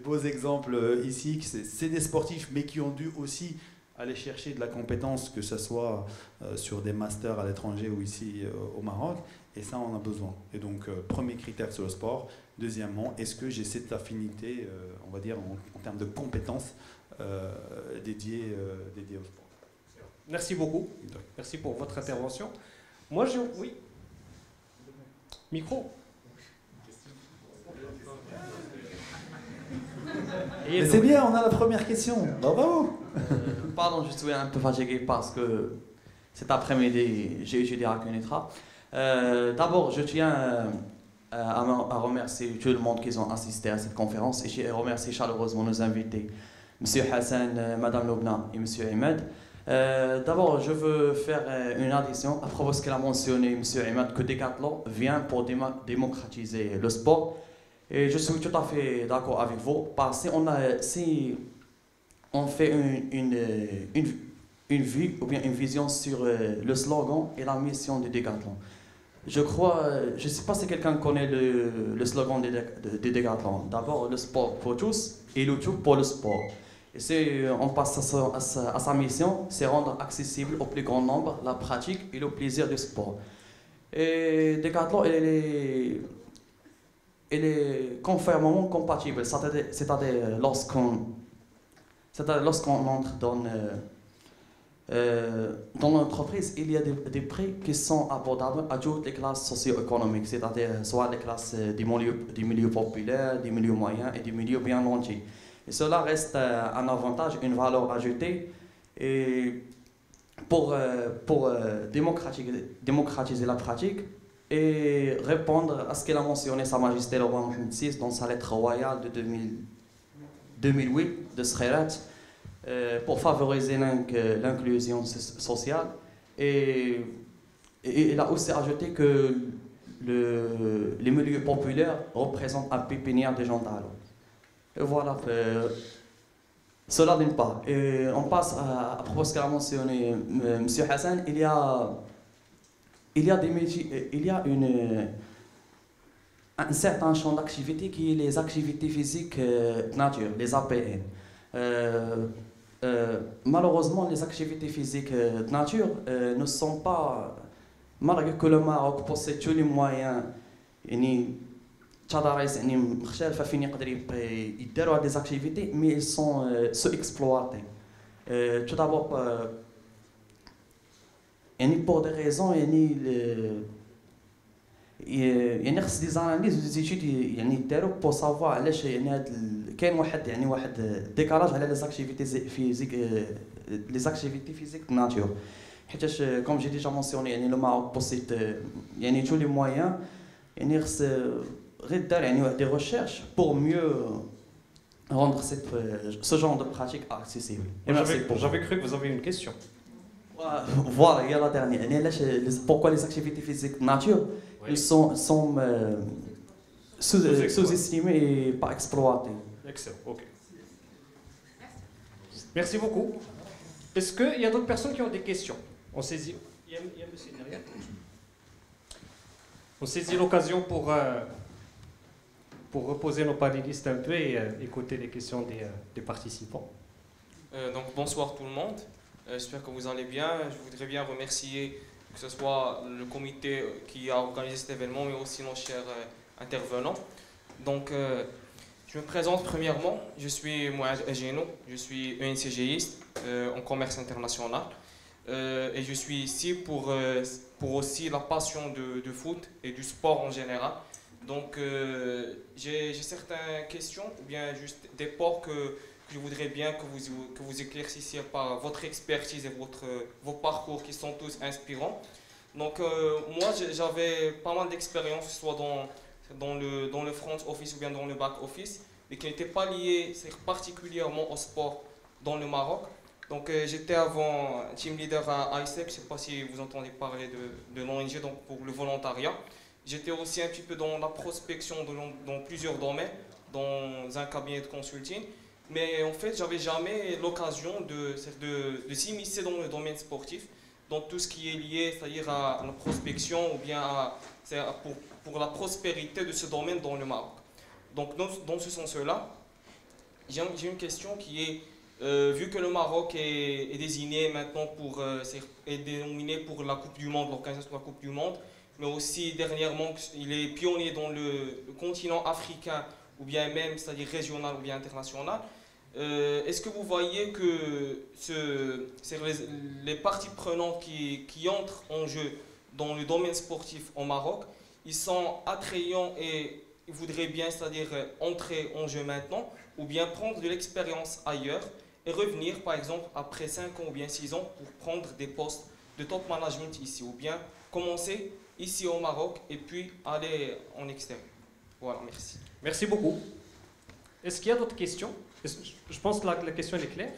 C: beaux exemples ici, c'est des sportifs, mais qui ont dû aussi aller chercher de la compétence, que ce soit sur des masters à l'étranger ou ici au Maroc. Et ça, on a besoin. Et donc, premier critère sur le sport. Deuxièmement, est-ce que j'ai cette affinité, on va dire, en termes de compétences dédiées au sport.
A: Merci beaucoup. Merci pour votre intervention. Moi, oui. Micro.
C: Mais c'est bien, on a la première question. Bravo.
F: Pardon, je suis un peu fatigué parce que cet après-midi, j'ai étudié à Kenitra. D'abord, je tiens à remercier tout le monde qui ont assisté à cette conférence et je remercie chaleureusement nos invités, M. Hassan, Mme Lobna et M. Ahmed. D'abord, je veux faire une addition à propos de ce qu'il a mentionné, M. Ahmed, que Decathlon vient pour démocratiser le sport. Et je suis tout à fait d'accord avec vous, parce que si on fait une vue ou bien une vision sur le slogan et la mission de Decathlon. Je ne sais pas si quelqu'un connaît le slogan de Decathlon. D'abord, le sport pour tous et le tout pour le sport. Et si on passe à sa mission, c'est rendre accessible au plus grand nombre la pratique et le plaisir du sport. Et Decathlon, elle est conformément compatible, c'est-à-dire lorsqu'on entre dans l'entreprise, il y a des prix qui sont abordables à toutes les classes socio-économiques, c'est-à-dire soit les classes des milieux populaires, des milieux moyens et des milieux bien nantis. Et cela reste un avantage, une valeur ajoutée et pour démocratiser la pratique et répondre à ce qu'elle a mentionné Sa Majesté le roi Mohamed VI dans sa lettre royale de 2008 de Skhairat pour favoriser l'inclusion sociale. Et il a aussi ajouté que les milieux populaires représentent un pépinière de gens talents. Et voilà, cela d'une part. Et on passe à propos de ce qu'a mentionné M. Hassan, il y a un certain champ d'activité qui est les activités physiques de nature, les APN. Malheureusement, les activités physiques de nature ne sont pas, malgré que le Maroc possède tous les moyens, des activités, mais ils sont sous-exploités. Tout d'abord, pour des raisons, il y a des analyses ou des études pour savoir علاش كاين واحد décalage على les activités physiques de nature. Comme j'ai déjà mentionné, le Maroc possède tous les moyens, des recherches pour mieux rendre ce genre de pratique accessible.
A: J'avais cru que vous avez une question.
F: Voilà, il y a la dernière. Pourquoi les activités physiques de nature ils sont sous-estimés et pas exploités.
A: Excellent, ok. Merci beaucoup. Est-ce qu'il y a d'autres personnes qui ont des questions? On saisit. Il y a monsieur derrière. On saisit l'occasion pour reposer nos panélistes un peu et écouter les questions des participants.
G: Donc bonsoir tout le monde. J'espère que vous allez bien. Je voudrais bien remercier que ce soit le comité qui a organisé cet événement, mais aussi nos chers intervenants. Donc, je me présente premièrement. Je suis Mouad Ageno, je suis ENCGiste en commerce international. Et je suis ici pour aussi la passion de foot et du sport en général. Donc, j'ai certaines questions, ou bien juste des ports que je voudrais bien que vous éclaircissiez par votre expertise et vos parcours qui sont tous inspirants. Donc, moi, j'avais pas mal d'expérience, soit dans le front office ou bien dans le back office, mais qui n'étaient pas liées particulièrement au sport dans le Maroc. Donc, j'étais avant team leader à ISEP, je ne sais pas si vous entendez parler de l'ONG, donc pour le volontariat. J'étais aussi un petit peu dans la prospection dans plusieurs domaines, dans un cabinet de consulting. Mais en fait, j'avais jamais l'occasion de s'immiscer dans le domaine sportif, dans tout ce qui est lié, c'est-à-dire à la prospection ou bien pour la prospérité de ce domaine dans le Maroc. Donc, dans ce sens-là, j'ai une question qui est, vu que le Maroc est désigné maintenant est dénominé pour la Coupe du Monde, l'organisation de la Coupe du Monde, mais aussi dernièrement, il est pionnier dans le continent africain, ou bien même, c'est-à-dire régional ou bien international. Est-ce que vous voyez que les parties prenantes qui entrent en jeu dans le domaine sportif au Maroc, ils sont attrayants et ils voudraient bien, c'est-à-dire entrer en jeu maintenant, ou bien prendre de l'expérience ailleurs et revenir, par exemple, après 5 ans ou bien 6 ans pour prendre des postes de top management ici, ou bien commencer ici au Maroc et puis aller en extérieur. Voilà, merci.
A: Merci beaucoup. Est-ce qu'il y a d'autres questions? Je pense que la question elle est claire.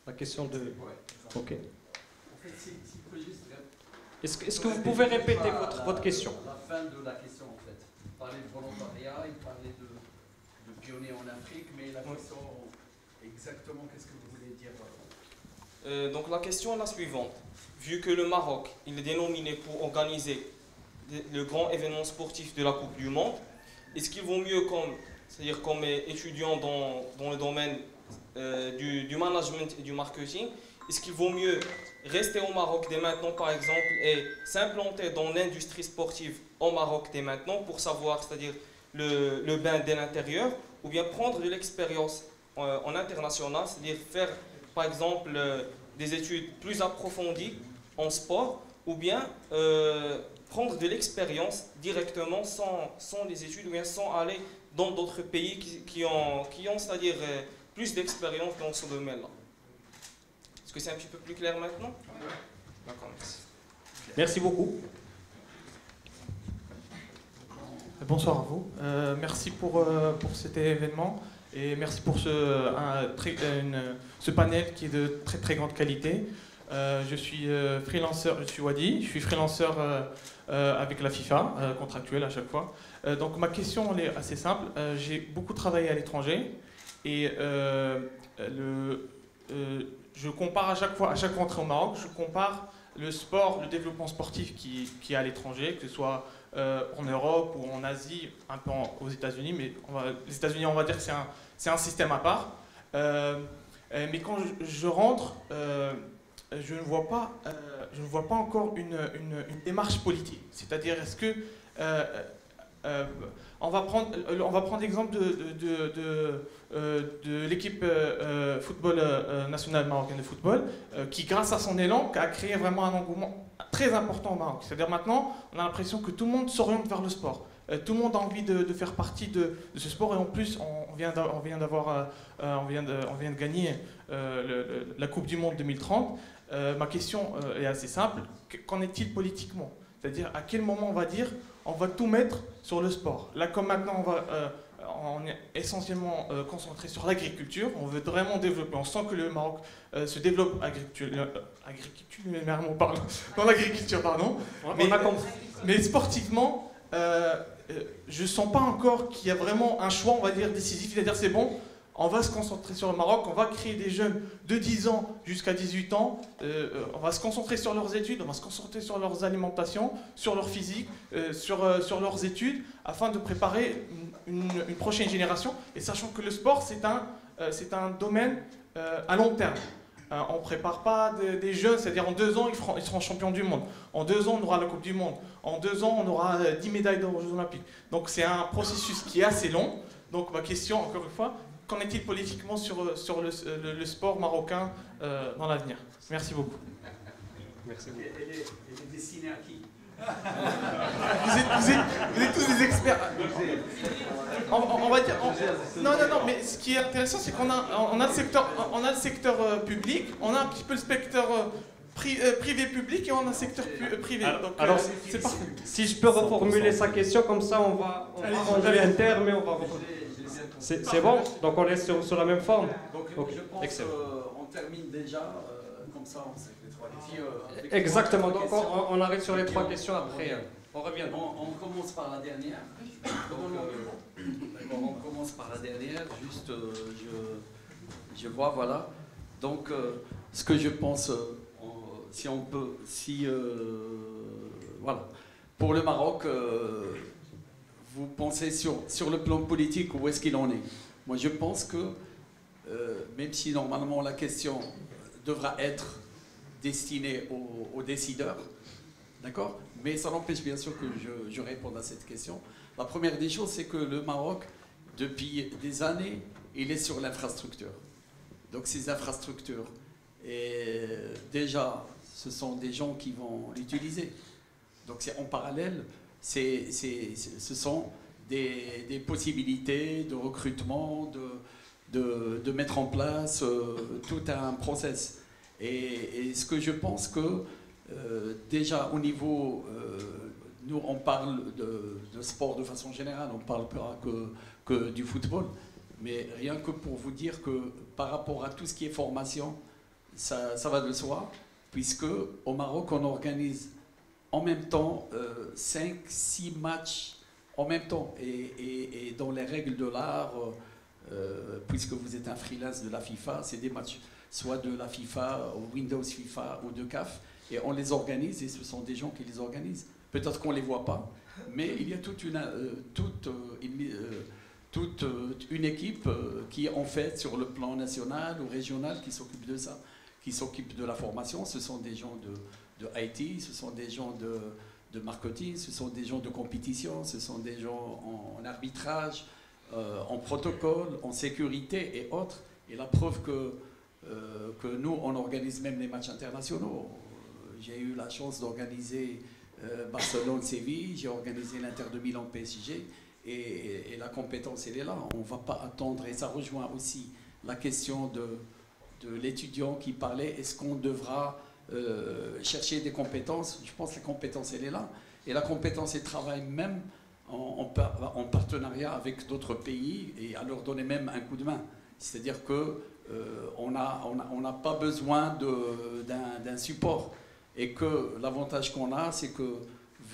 A: La question de... Ok. Est-ce que vous pouvez répéter votre question?
D: La fin de la question, en fait. Il parlait de volontariat, il parlait de pionnier en Afrique, mais la question, exactement, qu'est-ce que vous voulez dire?
G: Donc la question est la suivante. Vu que le Maroc, il est dénominé pour organiser le grand événement sportif de la Coupe du Monde, est-ce qu'il vaut mieux c'est-à-dire comme étudiant dans le domaine du management et du marketing, est-ce qu'il vaut mieux rester au Maroc dès maintenant, par exemple, et s'implanter dans l'industrie sportive au Maroc dès maintenant pour savoir, c'est-à-dire le bain dès l'intérieur, ou bien prendre de l'expérience en international, c'est-à-dire faire, par exemple, des études plus approfondies en sport, ou bien prendre de l'expérience directement sans les études, ou bien sans aller dans d'autres pays qui ont c'est-à-dire plus d'expérience dans ce domaine-là. Est-ce que c'est un petit peu plus clair maintenant? D'accord, merci.
A: Merci beaucoup.
H: Bonsoir à vous. Merci pour cet événement et merci pour ce panel qui est de très très grande qualité. Je suis freelanceur, je suis Wadi, je suis freelanceur avec la FIFA, contractuel à chaque fois. Donc ma question elle est assez simple. J'ai beaucoup travaillé à l'étranger et je compare à chaque rentrée au Maroc, je compare le sport, le développement sportif qui est à l'étranger, que ce soit en Europe ou en Asie, un peu aux États-Unis, mais les États-Unis on va dire que c'est un système à part. Mais quand je rentre, je ne vois pas encore une démarche politique. C'est-à-dire, est-ce que on va prendre l'exemple de l'équipe football nationale marocaine de football, qui grâce à son élan a créé vraiment un engouement très important au Maroc. C'est-à-dire maintenant, on a l'impression que tout le monde s'oriente vers le sport. Tout le monde a envie de faire partie de ce sport et en plus on vient de gagner la Coupe du Monde 2030. Ma question est assez simple. Qu'en est-il politiquement? C'est-à-dire à quel moment on va dire on va tout mettre sur le sport? Là comme maintenant on est essentiellement concentré sur l'agriculture, on veut vraiment développer, on sent que le Maroc se développe dans l'agriculture, pardon. Mais sportivement, je ne sens pas encore qu'il y a vraiment un choix, on va dire, décisif, c'est-à-dire c'est bon, on va se concentrer sur le Maroc, on va créer des jeunes de 10 ans jusqu'à 18 ans, on va se concentrer sur leurs études, on va se concentrer sur leur alimentation, sur leur physique, sur leurs études, afin de préparer une prochaine génération, et sachant que le sport, c'est un domaine à long terme. On ne prépare pas des jeunes, c'est-à-dire en 2 ans, ils seront champions du monde. En 2 ans, on aura la Coupe du Monde. En 2 ans, on aura 10 médailles d'or aux Jeux Olympiques. Donc c'est un processus qui est assez long. Donc ma question, encore une fois, qu'en est-il politiquement sur le sport marocain dans l'avenir? Merci beaucoup.
A: Merci beaucoup.
D: Elle est destinée à qui?
H: Vous êtes tous des experts. On va dire. Non, mais ce qui est intéressant, c'est qu'on a le secteur public, on a un petit peu le secteur privé-public et on a un secteur privé.
A: Alors,
H: c'est parfait.
A: Si je peux reformuler sa question, comme ça on va rendre inter, mais on va. C'est bon? Donc on est sur la même forme?
D: Donc je pense qu'on termine déjà, comme ça on sait les 3 questions.
A: Exactement, donc on arrête sur les 3 questions après. On revient.
D: On commence par la dernière. On commence par la dernière, juste je vois, voilà. Donc ce que je pense, si on peut, voilà. Pour le Maroc, vous pensez sur le plan politique, où est-ce qu'il en est? Moi je pense que, même si normalement la question devra être destinée aux décideurs, d'accord? Mais ça n'empêche bien sûr que je réponde à cette question. La première des choses, c'est que le Maroc, depuis des années, il est sur l'infrastructure. Donc ces infrastructures, et déjà, ce sont des gens qui vont l'utiliser. Donc c'est en parallèle, ce sont des possibilités de recrutement, de mettre en place tout un process. Et ce que je pense que déjà au niveau, nous on parle de sport de façon générale, on ne parle pas que du football, mais rien que pour vous dire que par rapport à tout ce qui est formation, ça va de soi, puisque au Maroc on organise en même temps 5-6 matchs en même temps, et dans les règles de l'art, puisque vous êtes un freelance de la FIFA, c'est des matchs soit de la FIFA, Windows FIFA ou de CAF, et on les organise, et ce sont des gens qui les organisent. Peut-être qu'on ne les voit pas, mais il y a toute une équipe qui, en fait, sur le plan national ou régional, qui s'occupe de ça, qui s'occupe de la formation. Ce sont des gens de IT, ce sont des gens de marketing, ce sont des gens de compétition, ce sont des gens en arbitrage, en protocole, en sécurité et autres. Et la preuve que nous, on organise même les matchs internationaux. J'ai eu la chance d'organiser Barcelone-Séville, j'ai organisé l'Inter de Milan-PSG, et la compétence, elle est là. On ne va pas attendre, et ça rejoint aussi la question de l'étudiant qui parlait, est-ce qu'on devra chercher des compétences? Je pense que la compétence, elle est là. Et la compétence, elle travaille même en partenariat avec d'autres pays, et à leur donner même un coup de main. C'est-à-dire que on n'a pas besoin d'un support. Et que l'avantage qu'on a, c'est que,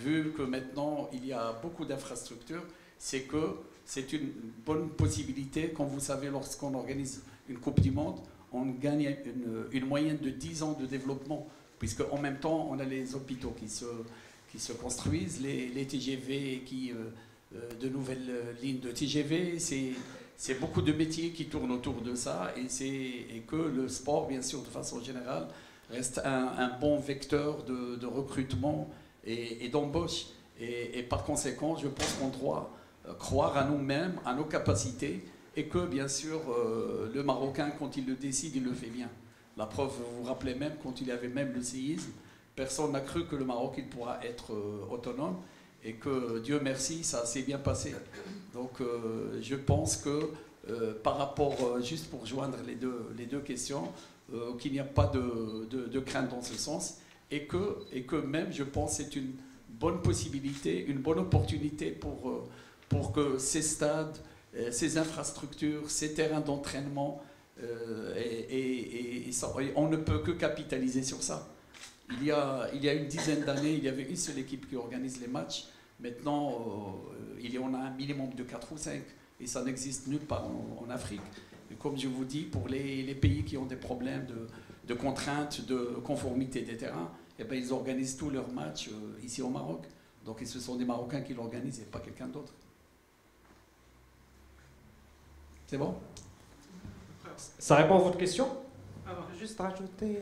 D: vu que maintenant il y a beaucoup d'infrastructures, c'est que c'est une bonne possibilité. Quand vous savez, lorsqu'on organise une Coupe du Monde, on gagne une moyenne de 10 ans de développement, puisque en même temps, on a les hôpitaux qui se construisent, les TGV, de nouvelles lignes de TGV, c'est beaucoup de métiers qui tournent autour de ça, et que le sport, bien sûr, de façon générale, reste un bon vecteur de recrutement et d'embauche. Et par conséquent, je pense qu'on doit croire à nous-mêmes, à nos capacités, et que, bien sûr, le Marocain, quand il le décide, il le fait bien. La preuve, vous vous rappelez même, quand il y avait même le séisme, personne n'a cru que le Maroc il pourra être autonome, et que, Dieu merci, ça s'est bien passé. Donc, je pense que, par rapport, juste pour joindre les deux questions, qu'il n'y a pas de crainte dans ce sens, et que même, je pense, c'est une bonne possibilité, une bonne opportunité pour que ces stades, ces infrastructures, ces terrains d'entraînement, et on ne peut que capitaliser sur ça. Il y a une dizaine d'années, il y avait une seule équipe qui organise les matchs. Maintenant, il y en a un minimum de 4 ou 5, et ça n'existe nulle part en Afrique. Et comme je vous dis, pour les pays qui ont des problèmes de contraintes, de conformité des terrains, eh ben, ils organisent tous leurs matchs ici au Maroc. Donc ce sont des Marocains qui l'organisent et pas quelqu'un d'autre. C'est bon?
A: Ça répond à votre question?
E: Alors, juste rajouter,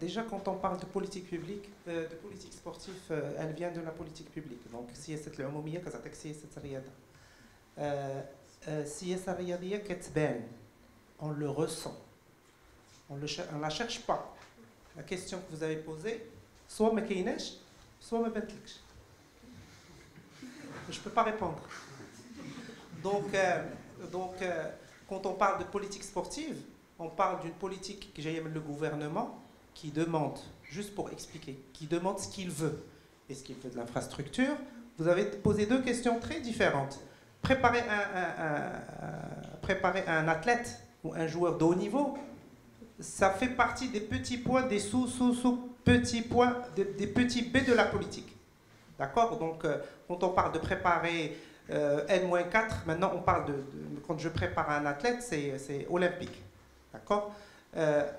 E: déjà quand on parle de politique publique, de politique sportive, elle vient de la politique publique. Donc, سياسة العمومية كتعطيك سياسة الرياضة. السياسة الرياضية كتبان, on le ressent. On ne la cherche pas. La question que vous avez posée, soit ما كايناش, soit ما بانتلكش. Je ne peux pas répondre. Donc, quand on parle de politique sportive, on parle d'une politique que j'ai le gouvernement qui demande, juste pour expliquer, qui demande ce qu'il veut. Est-ce qu'il veut de l'infrastructure? Vous avez posé deux questions très différentes. Préparer un athlète ou un joueur de haut niveau, ça fait partie des petits points, des sous-petits points, des petits B de la politique. D'accord? Donc, quand on parle de préparer N-4, maintenant on parle quand je prépare un athlète, c'est olympique. D'accord?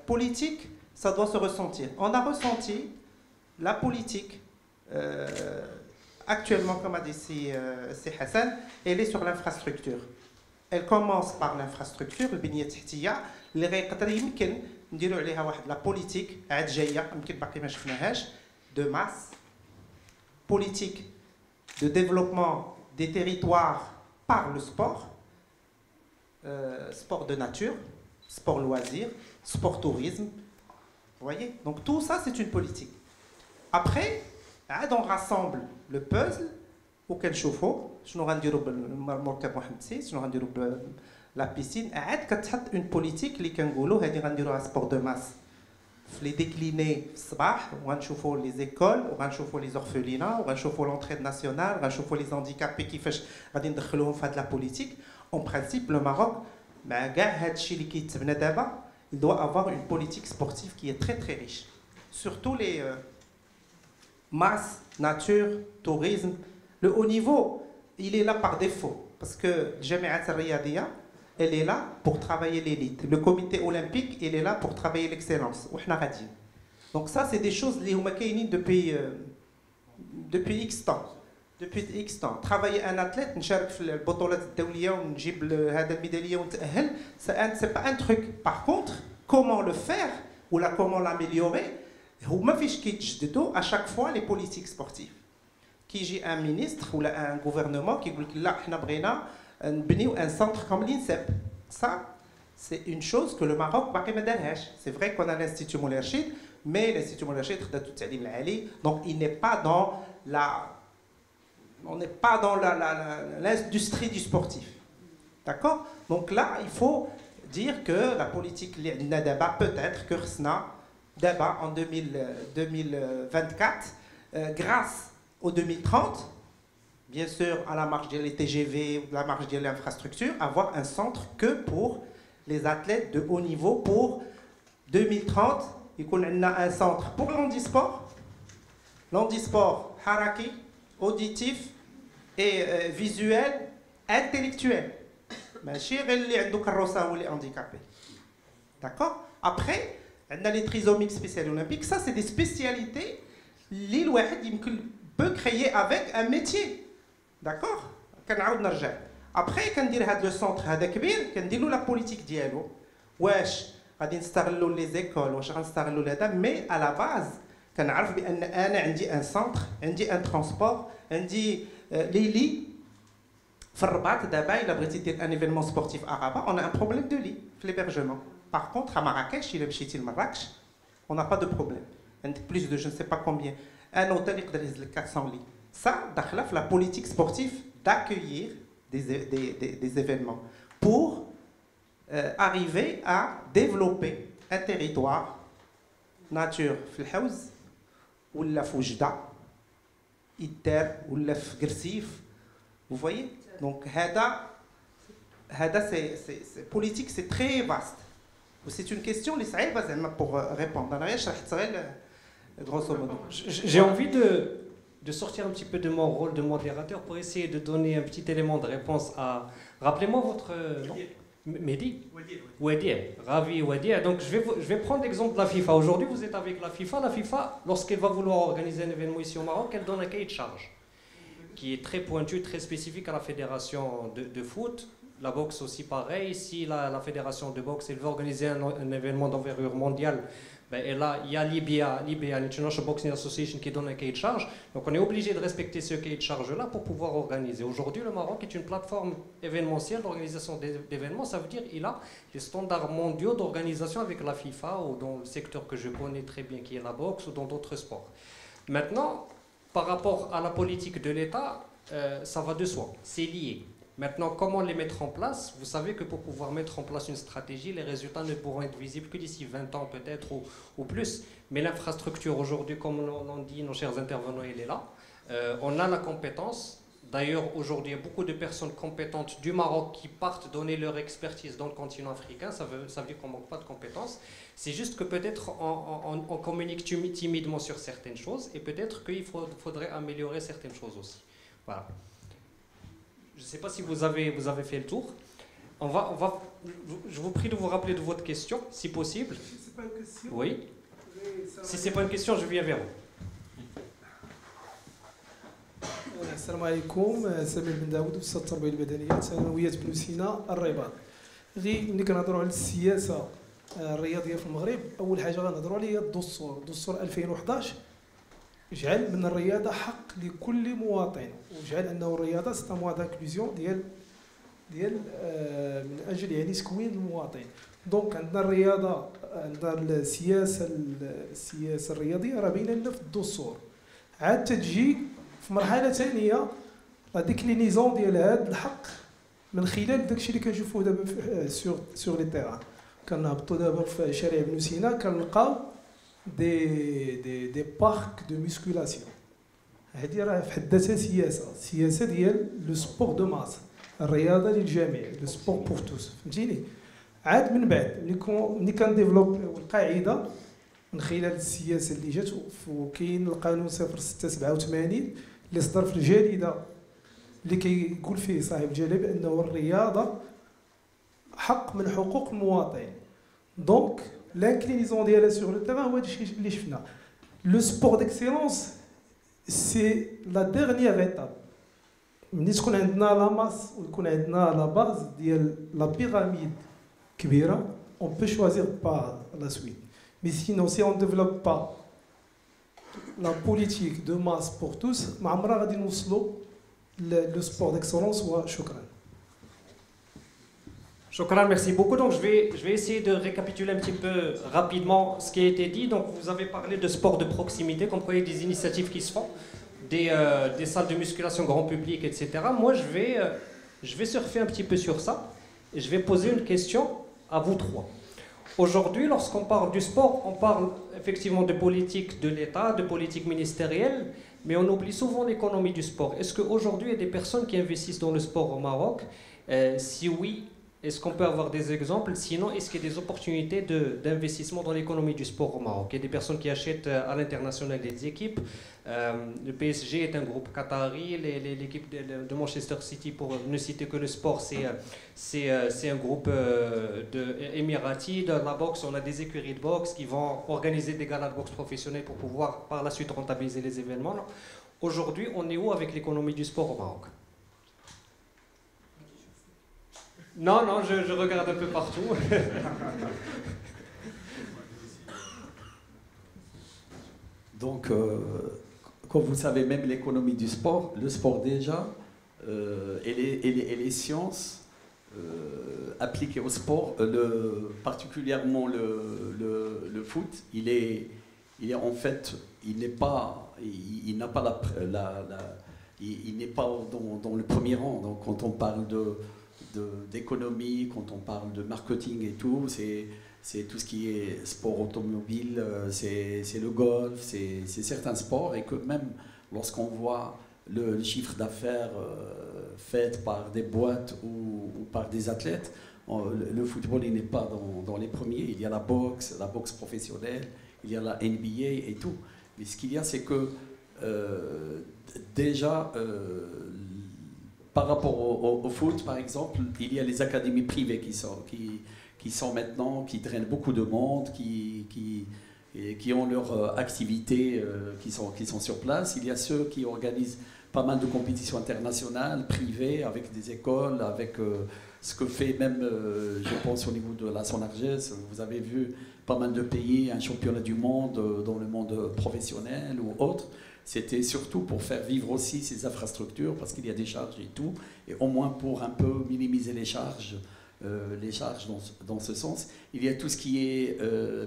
E: Politique, ça doit se ressentir. On a ressenti la politique, actuellement, comme a dit c'est Hassan, elle est sur l'infrastructure. Elle commence par l'infrastructure, البنية التحتية اللي غيقدر يمكن نديروا عليها واحد لا بوليتيك عاد جايه يمكن باقي ما شفناهاش de masse, politique de développement des territoires par le sport, sport de nature, sport loisir, sport tourisme. Vous voyez? Donc tout ça, c'est une politique. Après, on rassemble le puzzle وكنشوفوا شنو غنديروا بالمركب 1 شنو غنديروا بلا بيسين عاد كتحط اون بوليتيك اللي كنقولوا هذه غنديروها سبور دو ماس في لي ديكليني في الصباح وغنشوفوا لي زيكول وغنشوفوا لي زورفلينا وغنشوفوا لونتريد ناسيونال غنشوفوا لي زانديكابي كيفاش غادي ندخلوهم في هاد لا بوليتيك اون برانسيپ لو ماروك مع كاع هادشي اللي كيتبنى دابا il doit avoir une politique sportive qui est très très riche surtout les masse, nature, tourisme. Le haut niveau, il est là par défaut. Parce que Jamiat al-Riyadiyya, elle est là pour travailler l'élite. Le comité olympique, il est là pour travailler l'excellence. Donc ça, c'est des choses qui sont depuis X temps. Depuis X temps. Travailler un athlète, نشارك في البطولات الدولية ونجيب هذا الميدالية ونتأهل, c'est pas un truc. Par contre, comment le faire ou comment l'améliorer, هما فيش كيتجددوا à chaque fois les politiques sportives. كيجي un ministre ou un gouvernement كيقول لك لا حنا بغينا نبنيو un centre comme l'INSEP. Ça, c'est une chose que le Maroc باقي ما دارهاش. C'est vrai qu'on a l'Institut Moulay Rachid, mais l'Institut Moulay Rachid خدا التعليم العالي, donc il n'est pas dans on n'est pas dans l'industrie du sportif. D'accord? Donc là, il faut dire que la politique peut-être que d'abord en 2024, grâce au 2030, bien sûr à la marge des TGV, la marge de l'infrastructure, avoir un centre que pour les athlètes de haut niveau. Pour 2030, il y a un centre pour l'handisport haraki, auditif et visuel, intellectuel. D'accord? Après, on a les trisomiques spéciales olympiques. Ça, c'est des spécialités l'île peut créer avec un métier. D'accord? Après, quand on dit le centre, quand on dit la politique dialogue, wesh, on installer les écoles, on installer les dames, mais à la base, quand on a un centre, on a un transport, on a les lits. Un événement sportif arabe, on a un problème de lit, l'hébergement. Par contre, à Marrakech, on n'a pas de problème. Plus de je ne sais pas combien. Un hôtel, il y a 400 lits. Ça, c'est la politique sportive d'accueillir des événements pour arriver à développer un territoire nature, Filhaouz, ou la Foujda, Idder, ou la Fgersif. Vous voyez? Donc, c'est politique, c'est très vaste. C'est une question, pour répondre.
A: J'ai envie de sortir un petit peu de mon rôle de modérateur pour essayer de donner un petit élément de réponse à... Rappelez-moi votre nom. Mehdi Ouadia. Ravi Ouadia. Donc je vais prendre l'exemple de la FIFA. Aujourd'hui, vous êtes avec la FIFA. La FIFA, lorsqu'elle va vouloir organiser un événement ici au Maroc, elle donne un cahier de charge qui est très pointu, très spécifique à la fédération de foot, La boxe aussi pareil, si la fédération de boxe elle veut organiser un événement d'envergure mondiale, ben, et là, il y a l'IBA, l'International Boxing Association, qui donne un cahier de charge. Donc on est obligé de respecter ce cahier de charge-là pour pouvoir organiser. Aujourd'hui, le Maroc est une plateforme événementielle d'organisation d'événements. Ça veut dire qu'il a les standards mondiaux d'organisation avec la FIFA ou dans le secteur que je connais très bien, qui est la boxe, ou dans d'autres sports. Maintenant, par rapport à la politique de l'État, ça va de soi, c'est lié. Maintenant, comment les mettre en place? Vous savez que pour pouvoir mettre en place une stratégie, les résultats ne pourront être visibles que d'ici 20 ans peut-être ou plus. Mais l'infrastructure aujourd'hui, comme l'ont dit nos chers intervenants, elle est là. On a la compétence. D'ailleurs, aujourd'hui, il y a beaucoup de personnes compétentes du Maroc qui partent donner leur expertise dans le continent africain. Ça veut dire qu'on ne manque pas de compétences. C'est juste que peut-être on communique timidement sur certaines choses et peut-être qu'il faudrait améliorer certaines choses aussi. Voilà. Je ne sais pas si vous avez fait le tour. Je vous prie de vous rappeler de votre question, si possible.
I: Si ce n'est pas une question.
A: Oui. Si ce n'est pas une question, je viens vers vous.
I: السلام عليكم. سمير بن داوود استاذ التربيه البدنيه ثانويه بن سينا الرباط. غير ملي كنهضروا على السياسه الرياضيه في المغرب، اول حاجه غنهضروا عليها هي الدستور 2011 جعل من الرياضه حق لكل مواطن، وجعل انه الرياضه سي موا دانكلوزيون ديال من اجل يعني تكوين المواطن. دونك عندنا الرياضه، عندنا السياسه الرياضيه راه باينه لنا في الدستور. عاد تجي في مرحله ثانيه لا ديكلينيزون ديال هذا الحق من خلال داكشي اللي كنشوفوه دابا سور لي تيران. كنهبطوا دابا في شارع بن سينا كنلقاو دي بارك دو ميسكولاسيون. هذه راه في حد ذاتها سياسه ديال لو سبور دو ماس، الرياضه للجميع، لو سبور بور توس، فهمتيني. عاد من بعد ملي كنديفلوب القاعده من خلال السياسه اللي جات، وكاين القانون 0687 اللي صدر في الجريده اللي كيقول فيه صاحب الجلاله بانه الرياضه حق من حقوق المواطن. دونك l'inclinaison ديالها sur le terrain هو هادشي اللي شفنا. لو سبور ديكسيلونس سي لا ديرنيير ايتاب. ملي تكون عندنا لا ماس ويكون عندنا لا باز ديال لا بيراميد كبيره، on peut choisir par la suite. Mais sinon, si on ne développe pas la politique de masse pour tous, ما عمرنا غادي نوصلوا le sport d'excellence. وشكرا.
A: Shukran, merci beaucoup. Donc je vais essayer de récapituler un petit peu rapidement ce qui a été dit. Donc vous avez parlé de sport de proximité, comme quoi il y a des initiatives qui se font, des salles de musculation grand public, etc. Moi je vais surfer un petit peu sur ça et je vais poser une question à vous trois. Aujourd'hui, lorsqu'on parle du sport, on parle effectivement de politique de l'État, de politique ministérielle, mais on oublie souvent l'économie du sport. Est-ce qu'aujourd'hui, il y a des personnes qui investissent dans le sport au Maroc? Si oui, est-ce qu'on peut avoir des exemples? Sinon, est-ce qu'il y a des opportunités d'investissement dans l'économie du sport au Maroc? Il y a des personnes qui achètent à l'international des équipes. Le PSG est un groupe qatari, l'équipe de Manchester City, pour ne citer que le sport, c'est un groupe émirati. Dans la boxe, on a des écuries de boxe qui vont organiser des galas de boxe professionnels pour pouvoir par la suite rentabiliser les événements. Aujourd'hui, on est où avec l'économie du sport au Maroc? Non, je regarde un peu partout.
D: Donc, comme vous savez, même l'économie du sport, le sport déjà, et les sciences appliquées au sport, particulièrement le foot, il est en fait, il n'a pas il n'est pas dans le premier rang. Donc, quand on parle d'économie, quand on parle de marketing et tout, c'est tout ce qui est sport automobile, c'est le golf, c'est certains sports, et que même lorsqu'on voit le chiffre d'affaires fait par des boîtes ou par des athlètes, le football il n'est pas dans les premiers. Il y a la boxe professionnelle, il y a la NBA et tout. Mais ce qu'il y a, c'est que déjà par rapport au foot, par exemple, il y a les académies privées qui sont maintenant, qui drainent beaucoup de monde, qui ont leur activité, qui sont sur place. Il y a ceux qui organisent pas mal de compétitions internationales, privées, avec des écoles, avec ce que fait même, je pense, au niveau de la Sonarges. Vous avez vu pas mal de pays, un championnat du monde dans le monde professionnel ou autre. C'était surtout pour faire vivre aussi ces infrastructures, parce qu'il y a des charges et tout, et au moins pour un peu minimiser les charges dans ce sens. Il y a tout ce qui est,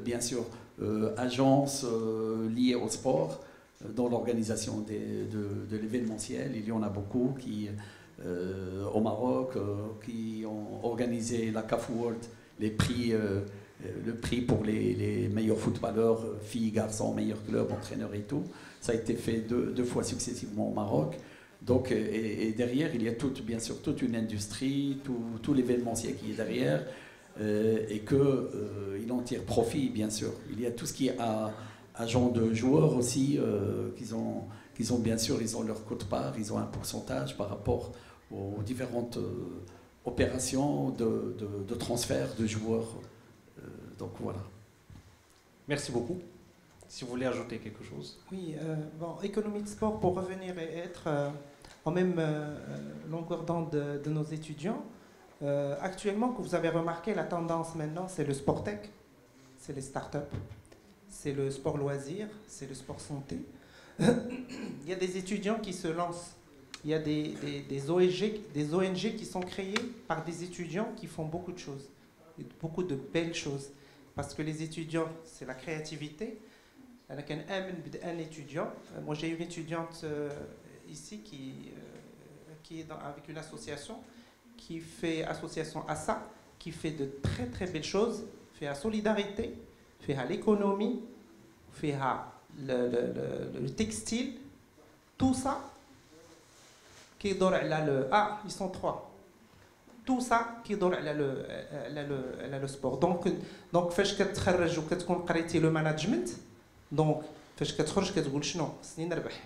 D: bien sûr, agences liées au sport, dans l'organisation de l'événementiel. Il y en a beaucoup qui, au Maroc, qui ont organisé la CAF World, les prix, le prix pour les meilleurs footballeurs, filles, garçons, meilleurs clubs, entraîneurs et tout. Ça a été fait deux fois successivement au Maroc. Donc, et derrière, il y a bien sûr toute une industrie, tout l'événementiel qui est derrière, et qu'il en tire profit, bien sûr. Il y a tout ce qui est agent de joueurs aussi, qu'ils ont bien sûr, ils ont leur quote-part, ils ont un pourcentage par rapport aux différentes opérations de transfert de joueurs. Donc voilà.
A: Merci beaucoup. Si vous voulez ajouter quelque chose.
E: Oui, bon, économie de sport, pour revenir et être en même longueur d'onde de nos étudiants, actuellement, que vous avez remarqué, la tendance maintenant, c'est le sport tech, c'est les startups, c'est le sport loisir, c'est le sport santé. Il y a des étudiants qui se lancent. Il y a des ONG qui sont créées par des étudiants qui font beaucoup de choses, beaucoup de belles choses. Parce que les étudiants, c'est la créativité. Un étudiant, moi j'ai une étudiante ici qui est avec une association qui fait association ASA, qui fait de très très belles choses, fait à solidarité, fait à l'économie, fait à le textile, tout ça qui dort ils sont 3. Tout ça qui dort le sport. Donc فاش كتخرج وكتكون قريتي le management. Donc, فاش كتخرج كتقول شنو خصني نربح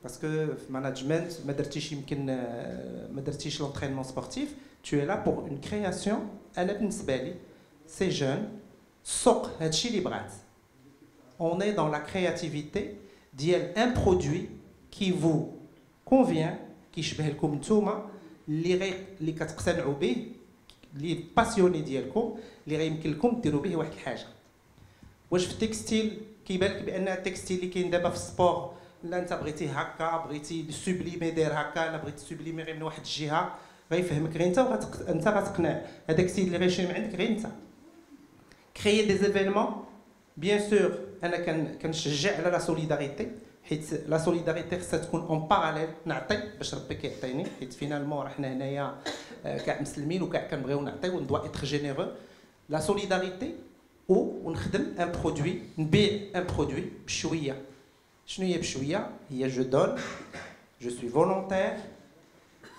E: باسكو في مانجمنت ما درتيش l'entraînement sportif. Tu es là pour une création. انا بالنسبه لي ces jeunes السوق هادشي اللي بغات. On est dans la créativité ديال un produit qui vous convient كيشبه لكم نتوما اللي كتقتنعوا به اللي باسيوني ديالكم اللي غيمكن لكم ديروا به واحد الحاجه. واش في التكستيل كيبان لك بان التكستيل اللي كاين دابا في السبور لا انت بغيتي هكا بغيتي سوبليمي داير هكا لا بغيتي سوبليمي غير من واحد الجهه غيفهمك غير انت غتقنع هذاك السيد اللي غيشري من عندك غير انت. كريي دي زيفينمون بيان سور انا كنشجع على لا سوليداريتي حيت لا سوليداريتي خصها تكون اون باراليل نعطي باش ربي كيعطيني حيت فينالمون راه حنا هنايا كاع مسلمين وكاع كنبغيو نعطيو وندوا اتر جينيرو. لا سوليداريتي ونخدم ان برودوي نبيع ان برودوي بشويه. شنو هي بشويه؟ هي جو دون جو سوي فولونتير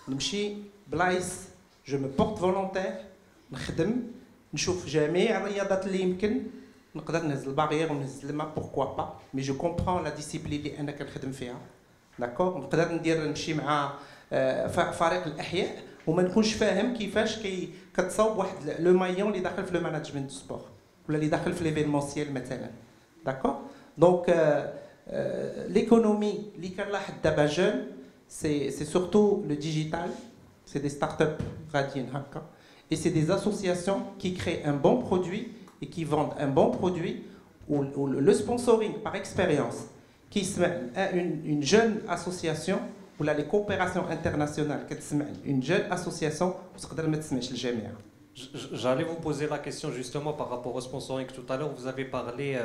E: نمشي بلايص جو مو بورت فولونتير نخدم نشوف جميع الرياضات اللي يمكن نقدر نهز البارير ونهز الماء بوركوا با مي جو كومبرون لا ديسيبلين اللي انا كنخدم فيها داكور. نقدر نمشي مع فريق الاحياء وما نكونش فاهم كيفاش كتصاوب واحد لو مايون اللي داخل في لو ماناجمنت دو سبور ولا اللي داخل في ليفينمونسيال مثلا داكور. دونك l'économie اللي كنلاحظ دابا جون سي سورتو لو ديجيتال سي دي ستارت اب غاديين هكا et c'est des associations qui créent un bon produit et qui vendent un bon produit ou le sponsoring par expérience qui se une jeune association ou les coopérations internationales une jeune association وتقدر ما تسمعش الجميع.
A: J'allais vous poser la question justement par rapport au sponsoring. Tout à l'heure, vous avez parlé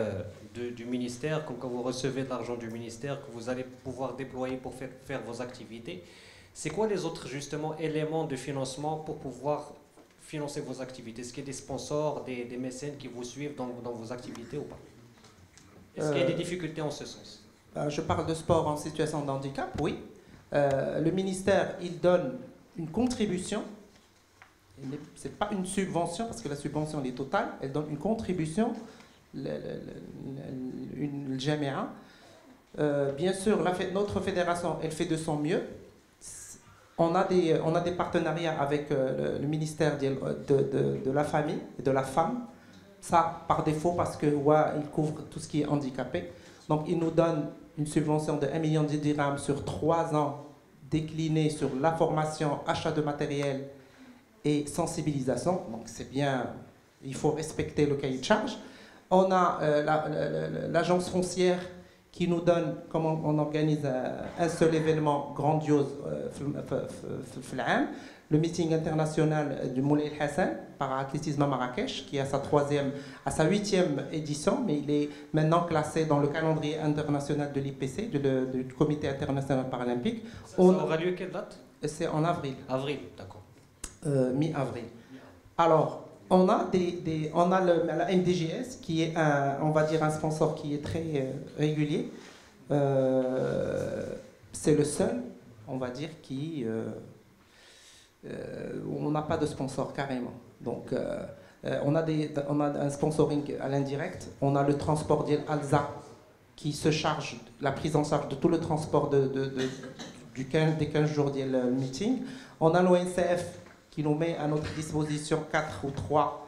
A: du ministère, comme quand vous recevez de l'argent du ministère, que vous allez pouvoir déployer pour faire vos activités. C'est quoi les autres justement éléments de financement pour pouvoir financer vos activités? Est-ce qu'il y a des sponsors, des mécènes qui vous suivent dans vos activités ou pas? Est-ce qu'il y a des difficultés en ce sens?
E: Je parle de sport en situation de handicap, oui. Le ministère, il donne une contribution. Ce n'est pas une subvention, parce que la subvention elle est totale, elle donne une contribution, une Jamia. Bien sûr, notre fédération, elle fait de son mieux. On a des partenariats avec le ministère de la famille et de la femme. Ça, par défaut, parce qu'il couvre tout ce qui est handicapé. Donc, ils nous donnent une subvention de 1 million de dirhams sur 3 ans, déclinée sur la formation, achat de matériel et sensibilisation. Donc, c'est bien, il faut respecter le cahier de charge. On a l'agence foncière qui nous donne comment on organise un seul événement grandiose, le meeting international du Moulay Hassan par athlétisme à Marrakech, qui est à sa 8e édition, mais il est maintenant classé dans le calendrier international de l'IPC, du Comité international paralympique.
A: Ça aura lieu quelle date?
E: C'est en avril.
A: Avril, d'accord.
E: Mi-avril. Alors, on a la MDGS qui est on va dire un sponsor qui est très régulier. C'est le seul, on va dire, qui on n'a pas de sponsor carrément. Donc, on a un sponsoring à l'indirect. On a le transport d'Alza qui se charge, la prise en charge de tout le transport des 15 jours du meeting. On a l'ONCF qui nous met à notre disposition 4 ou 3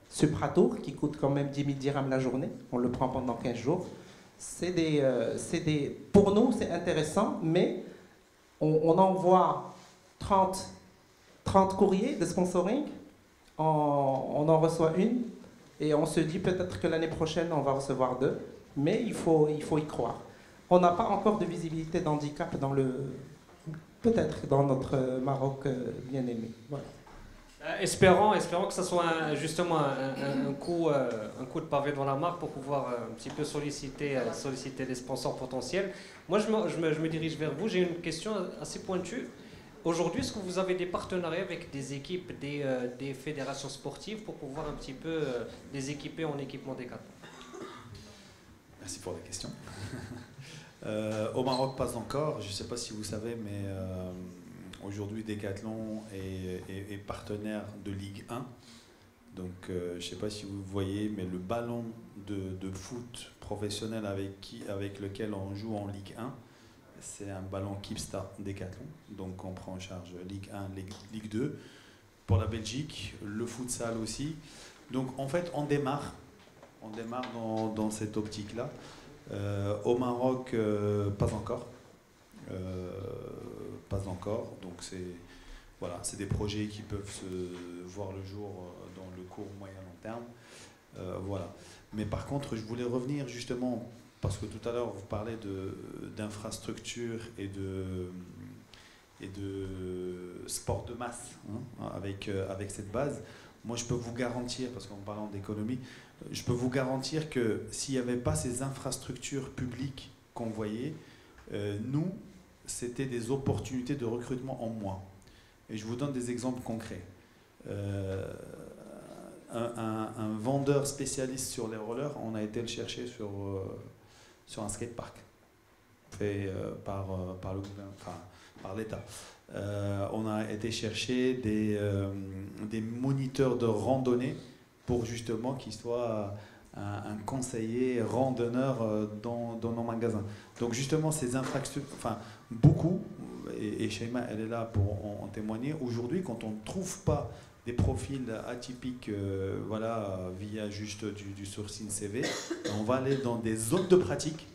E: Supratours qui coûtent quand même 10 000 dirhams la journée. On le prend pendant 15 jours. Pour nous, c'est intéressant, mais on envoie 30 courriers de sponsoring, on en reçoit une, et on se dit peut-être que l'année prochaine, on va recevoir 2, mais il faut y croire. On n'a pas encore de visibilité d'handicap peut-être dans notre Maroc bien-aimé. Voilà.
A: Espérons que ce soit justement un coup de pavé dans la mare pour pouvoir un petit peu solliciter les sponsors potentiels. Moi, je me dirige vers vous. J'ai une question assez pointue. Aujourd'hui, est-ce que vous avez des partenariats avec des équipes, des fédérations sportives pour pouvoir un petit peu les équiper en équipement Decathlon?
C: Merci pour la question. Au Maroc, pas encore. Je ne sais pas si vous savez, mais aujourd'hui, Decathlon est partenaire de Ligue 1. Donc, je ne sais pas si vous voyez, mais le ballon de foot professionnel avec lequel on joue en Ligue 1, c'est un ballon Keepstar Decathlon. Donc, on prend en charge Ligue 1, Ligue 2. Pour la Belgique, le futsal aussi. Donc, en fait, on démarre dans cette optique-là. Au Maroc, pas encore. Donc c'est des projets qui peuvent se voir le jour dans le court, moyen, long terme. Voilà. Mais par contre, je voulais revenir justement, parce que tout à l'heure vous parlez d'infrastructures et de sport de masse, hein, avec cette base. Moi, je peux vous garantir, parce qu'en parlant d'économie, je peux vous garantir que s'il n'y avait pas ces infrastructures publiques qu'on voyait, nous, c'était des opportunités de recrutement en moins. Et je vous donne des exemples concrets. Un vendeur spécialiste sur les rollers, on a été le chercher sur un skatepark fait par le gouvernement, enfin, par l'État. On a été chercher des moniteurs de randonnée pour justement qu'ils soient un conseiller randonneur dans nos magasins. Donc justement ces infrastructures, enfin beaucoup, et Sheima elle est là pour en témoigner, aujourd'hui quand on ne trouve pas des profils atypiques via juste du sourcing CV, on va aller dans des zones de pratique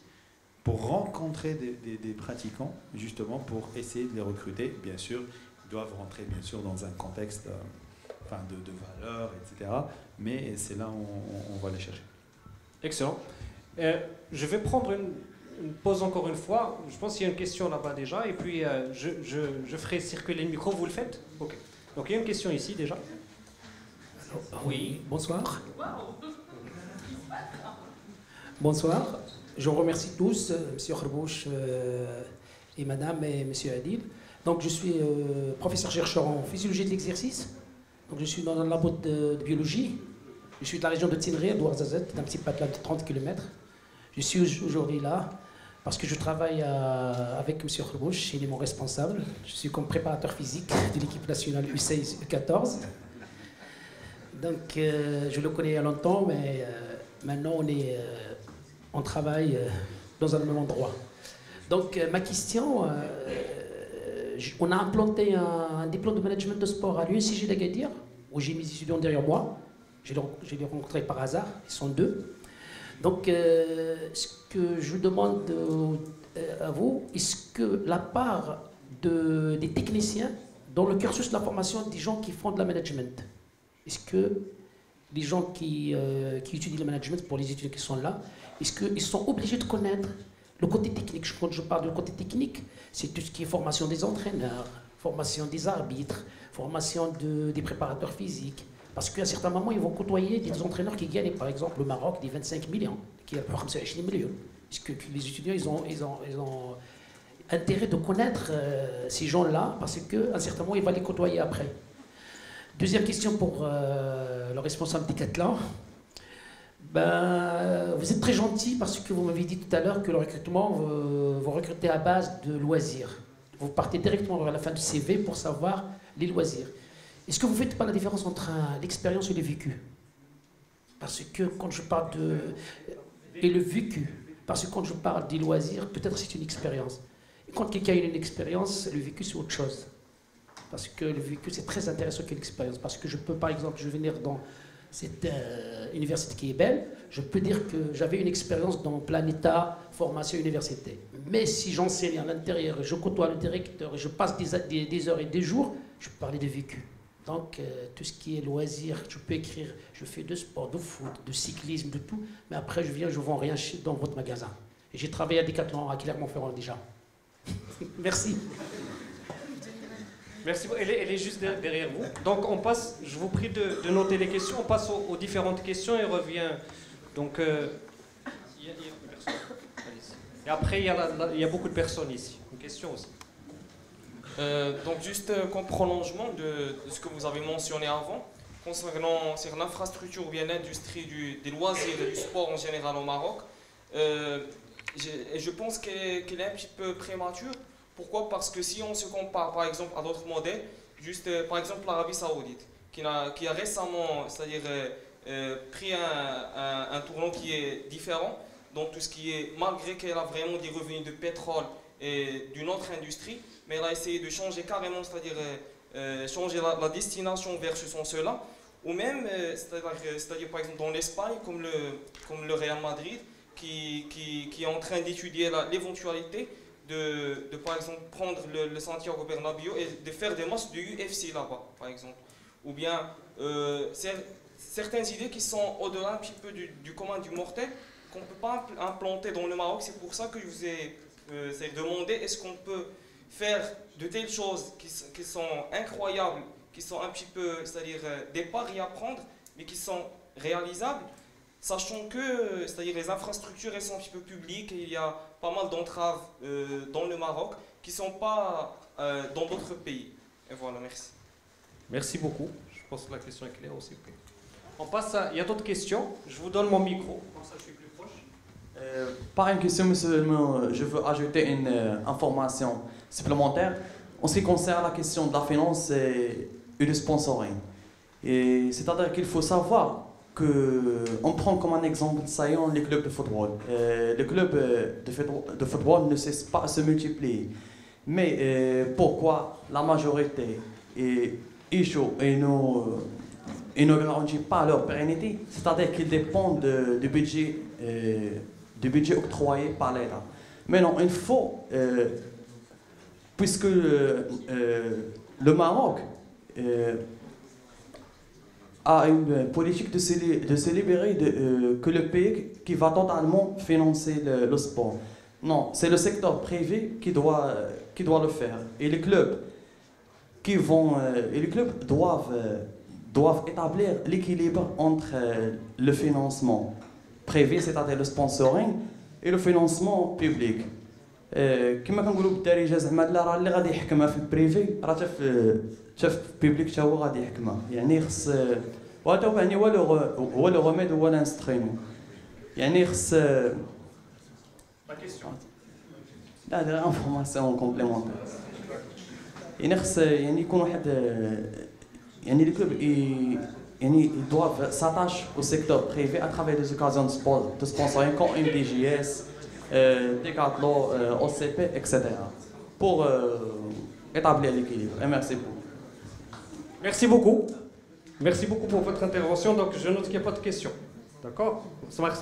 C: pour rencontrer des pratiquants, justement pour essayer de les recruter. Bien sûr, ils doivent rentrer bien sûr dans un contexte de valeurs, etc. Mais c'est là où on va les chercher.
A: Excellent. Je vais prendre une pause encore une fois. Je pense qu'il y a une question là-bas déjà. Et puis, je ferai circuler le micro. Vous le faites? Ok. Donc, il y a une question ici déjà.
J: Oui, bonsoir. Bonsoir. Je vous remercie tous, M. Khrbouch et Madame et M. Adil. Donc, je suis professeur-chercheur en physiologie de l'exercice. Donc, je suis dans un labo de biologie. Je suis de la région de Tinri, d'Ouarzazet, d'un petit patelin de 30 km. Je suis aujourd'hui là parce que je travaille avec M. Khrbouch, il est mon responsable. Je suis comme préparateur physique de l'équipe nationale U16 U14. Donc, je le connais il y a longtemps, mais maintenant on travaille dans un même endroit. Donc, ma question, on a implanté un diplôme de management de sport à l'UNCG d'Agadir, où j'ai mes étudiants derrière moi. Je les ai rencontrés par hasard, ils sont 2. Donc, ce que je demande à vous, est-ce que la part des techniciens dans le cursus de la formation des gens qui font de la management, est-ce que les gens qui étudient le management, pour les étudiants qui sont là, est-ce qu'ils sont obligés de connaître le côté technique? Quand je parle du côté technique, c'est tout ce qui est formation des entraîneurs, formation des arbitres, formation des préparateurs physiques. Parce qu'à certains moments, ils vont côtoyer des entraîneurs qui gagnent, par exemple, le Maroc, des 25 millions, qui est à peu près 25 millions. Est-ce que les étudiants, ils ont intérêt de connaître ces gens-là, parce qu'à un certain moment, ils vont les côtoyer après. Deuxième question pour le responsable Decathlon. Vous êtes très gentil parce que vous m'avez dit tout à l'heure que le recrutement, vous recrutez à base de loisirs. Vous partez directement vers la fin du CV pour savoir les loisirs. Est-ce que vous ne faites pas la différence entre l'expérience et le vécu? Parce que quand je parle et le vécu, parce que quand je parle des loisirs, peut-être c'est une expérience. Et quand quelqu'un a une expérience, le vécu c'est autre chose. Parce que le vécu c'est très intéressant que l'expérience. Parce que je peux par exemple, je vais venir dans cette université qui est belle, je peux dire que j'avais une expérience dans Planeta, formation université. Mais si j'enseigne à l'intérieur, je côtoie le directeur et je passe des heures et des jours, je peux parler de vécu. Donc, tout ce qui est loisirs, je peux écrire, je fais de sport, de foot, de cyclisme, de tout, mais après je viens, je ne vends rien dans votre magasin. Et j'ai travaillé à Decathlon, à Clermont-Ferrand déjà. Merci.
A: Merci, elle est juste derrière vous. Donc on passe, je vous prie de noter les questions, on passe aux différentes questions et revient. Donc, et après, il y a beaucoup de personnes ici. Une question aussi.
G: Donc juste comme prolongement de ce que vous avez mentionné avant, concernant l'infrastructure ou bien l'industrie des loisirs et du sport en général au Maroc, je pense qu'elle est un petit peu prémature. Pourquoi? Parce que si on se compare par exemple à d'autres modèles, juste par exemple l'Arabie Saoudite, qui a récemment, c'est-à-dire pris un tournant qui est différent, donc tout ce qui est, malgré qu'elle a vraiment des revenus de pétrole et d'une autre industrie, mais elle a essayé de changer carrément, c'est-à-dire changer la destination vers ce sens-là, ou même, c'est-à-dire par exemple dans l'Espagne, comme le Real Madrid, qui est en train d'étudier l'éventualité de par exemple prendre le Santiago Bernabéu et de faire des matchs du UFC là-bas, par exemple. Ou bien certaines idées qui sont au-delà un petit peu du commun du mortel, qu'on ne peut pas implanter dans le Maroc. C'est pour ça que je vous ai demandé, est-ce qu'on peut faire de telles choses qui sont incroyables, qui sont un petit peu, c'est-à-dire des paris à prendre, mais qui sont réalisables, sachant que, c'est-à-dire les infrastructures elles sont un petit peu publiques et il y a pas mal d'entraves dans le Maroc qui ne sont pas dans d'autres pays. Et voilà, merci.
A: Merci beaucoup. Je pense que la question est claire aussi. On passe à... Il y a d'autres questions. Je vous donne mon micro, comme ça je suis plus proche.
F: Pas une question, monsieur, je veux ajouter une information supplémentaire en ce qui concerne la question de la finance et du sponsoring. C'est-à-dire qu'il faut savoir on prend comme un exemple saillant les clubs de football. Les clubs de football ne cessent pas de se multiplier. Mais pourquoi la majorité échoue et ne garantit pas leur pérennité? C'est-à-dire qu'ils dépendent du budget octroyé par l'État. Mais non, il faut, puisque le Maroc a une politique de se libérer que le pays qui va totalement financer le sport. Non, c'est le secteur privé qui doit le faire. Et les clubs, doivent établir l'équilibre entre le financement privé, c'est-à-dire le sponsoring, et le financement public. كما كنقولوا بالدارجه زعما لا راه اللي غادي يحكمها في البريفي راه حتى في البيبليك حتى هو غادي يحكمها يعني خص وهذا هو يعني هو لو ريميد هو الانسترومون يعني خص لا هذا انفورماسيون كومبليمونتير يعني خص يعني يكون واحد يعني لي كلوب يعني ils doivent s'attacher au secteur privé à travers des occasions de sponsoring comme MDJS, Decathlon, OCP, etc. pour établir l'équilibre. Et merci beaucoup.
A: Merci beaucoup. Merci beaucoup pour votre intervention. Donc je note qu'il n'y a pas de questions. D'accord.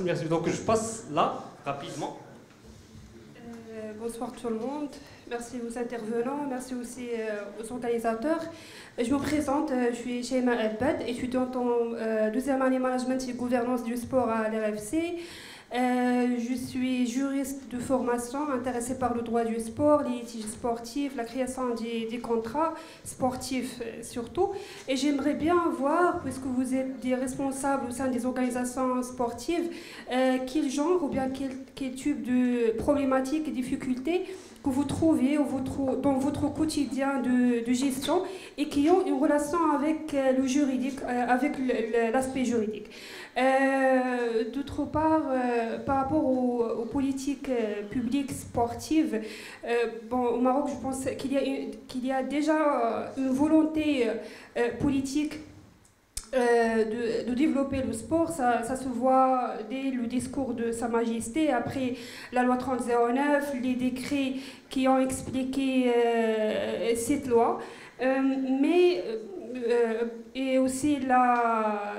A: Merci. Donc je passe là, rapidement.
K: Bonsoir tout le monde. Merci aux intervenants, merci aussi aux organisateurs. Je me présente, je suis Shaima Elbad, étudiante en deuxième année management et gouvernance du sport à l'RFC. Je suis juriste de formation, intéressée par le droit du sport, les litiges sportifs, la création des contrats sportifs surtout. Et j'aimerais bien voir, puisque vous êtes des responsables au sein des organisations sportives, quel genre ou bien quel type de problématiques et difficultés que vous trouvez dans votre quotidien de gestion et qui ont une relation avec le juridique, avec l'aspect juridique. D'autre part, par rapport aux politiques publiques sportives, au Maroc, je pense qu'il y a déjà une volonté politique de développer le sport. Ça se voit dès le discours de Sa Majesté, après la loi 3009, les décrets qui ont expliqué cette loi. Et aussi la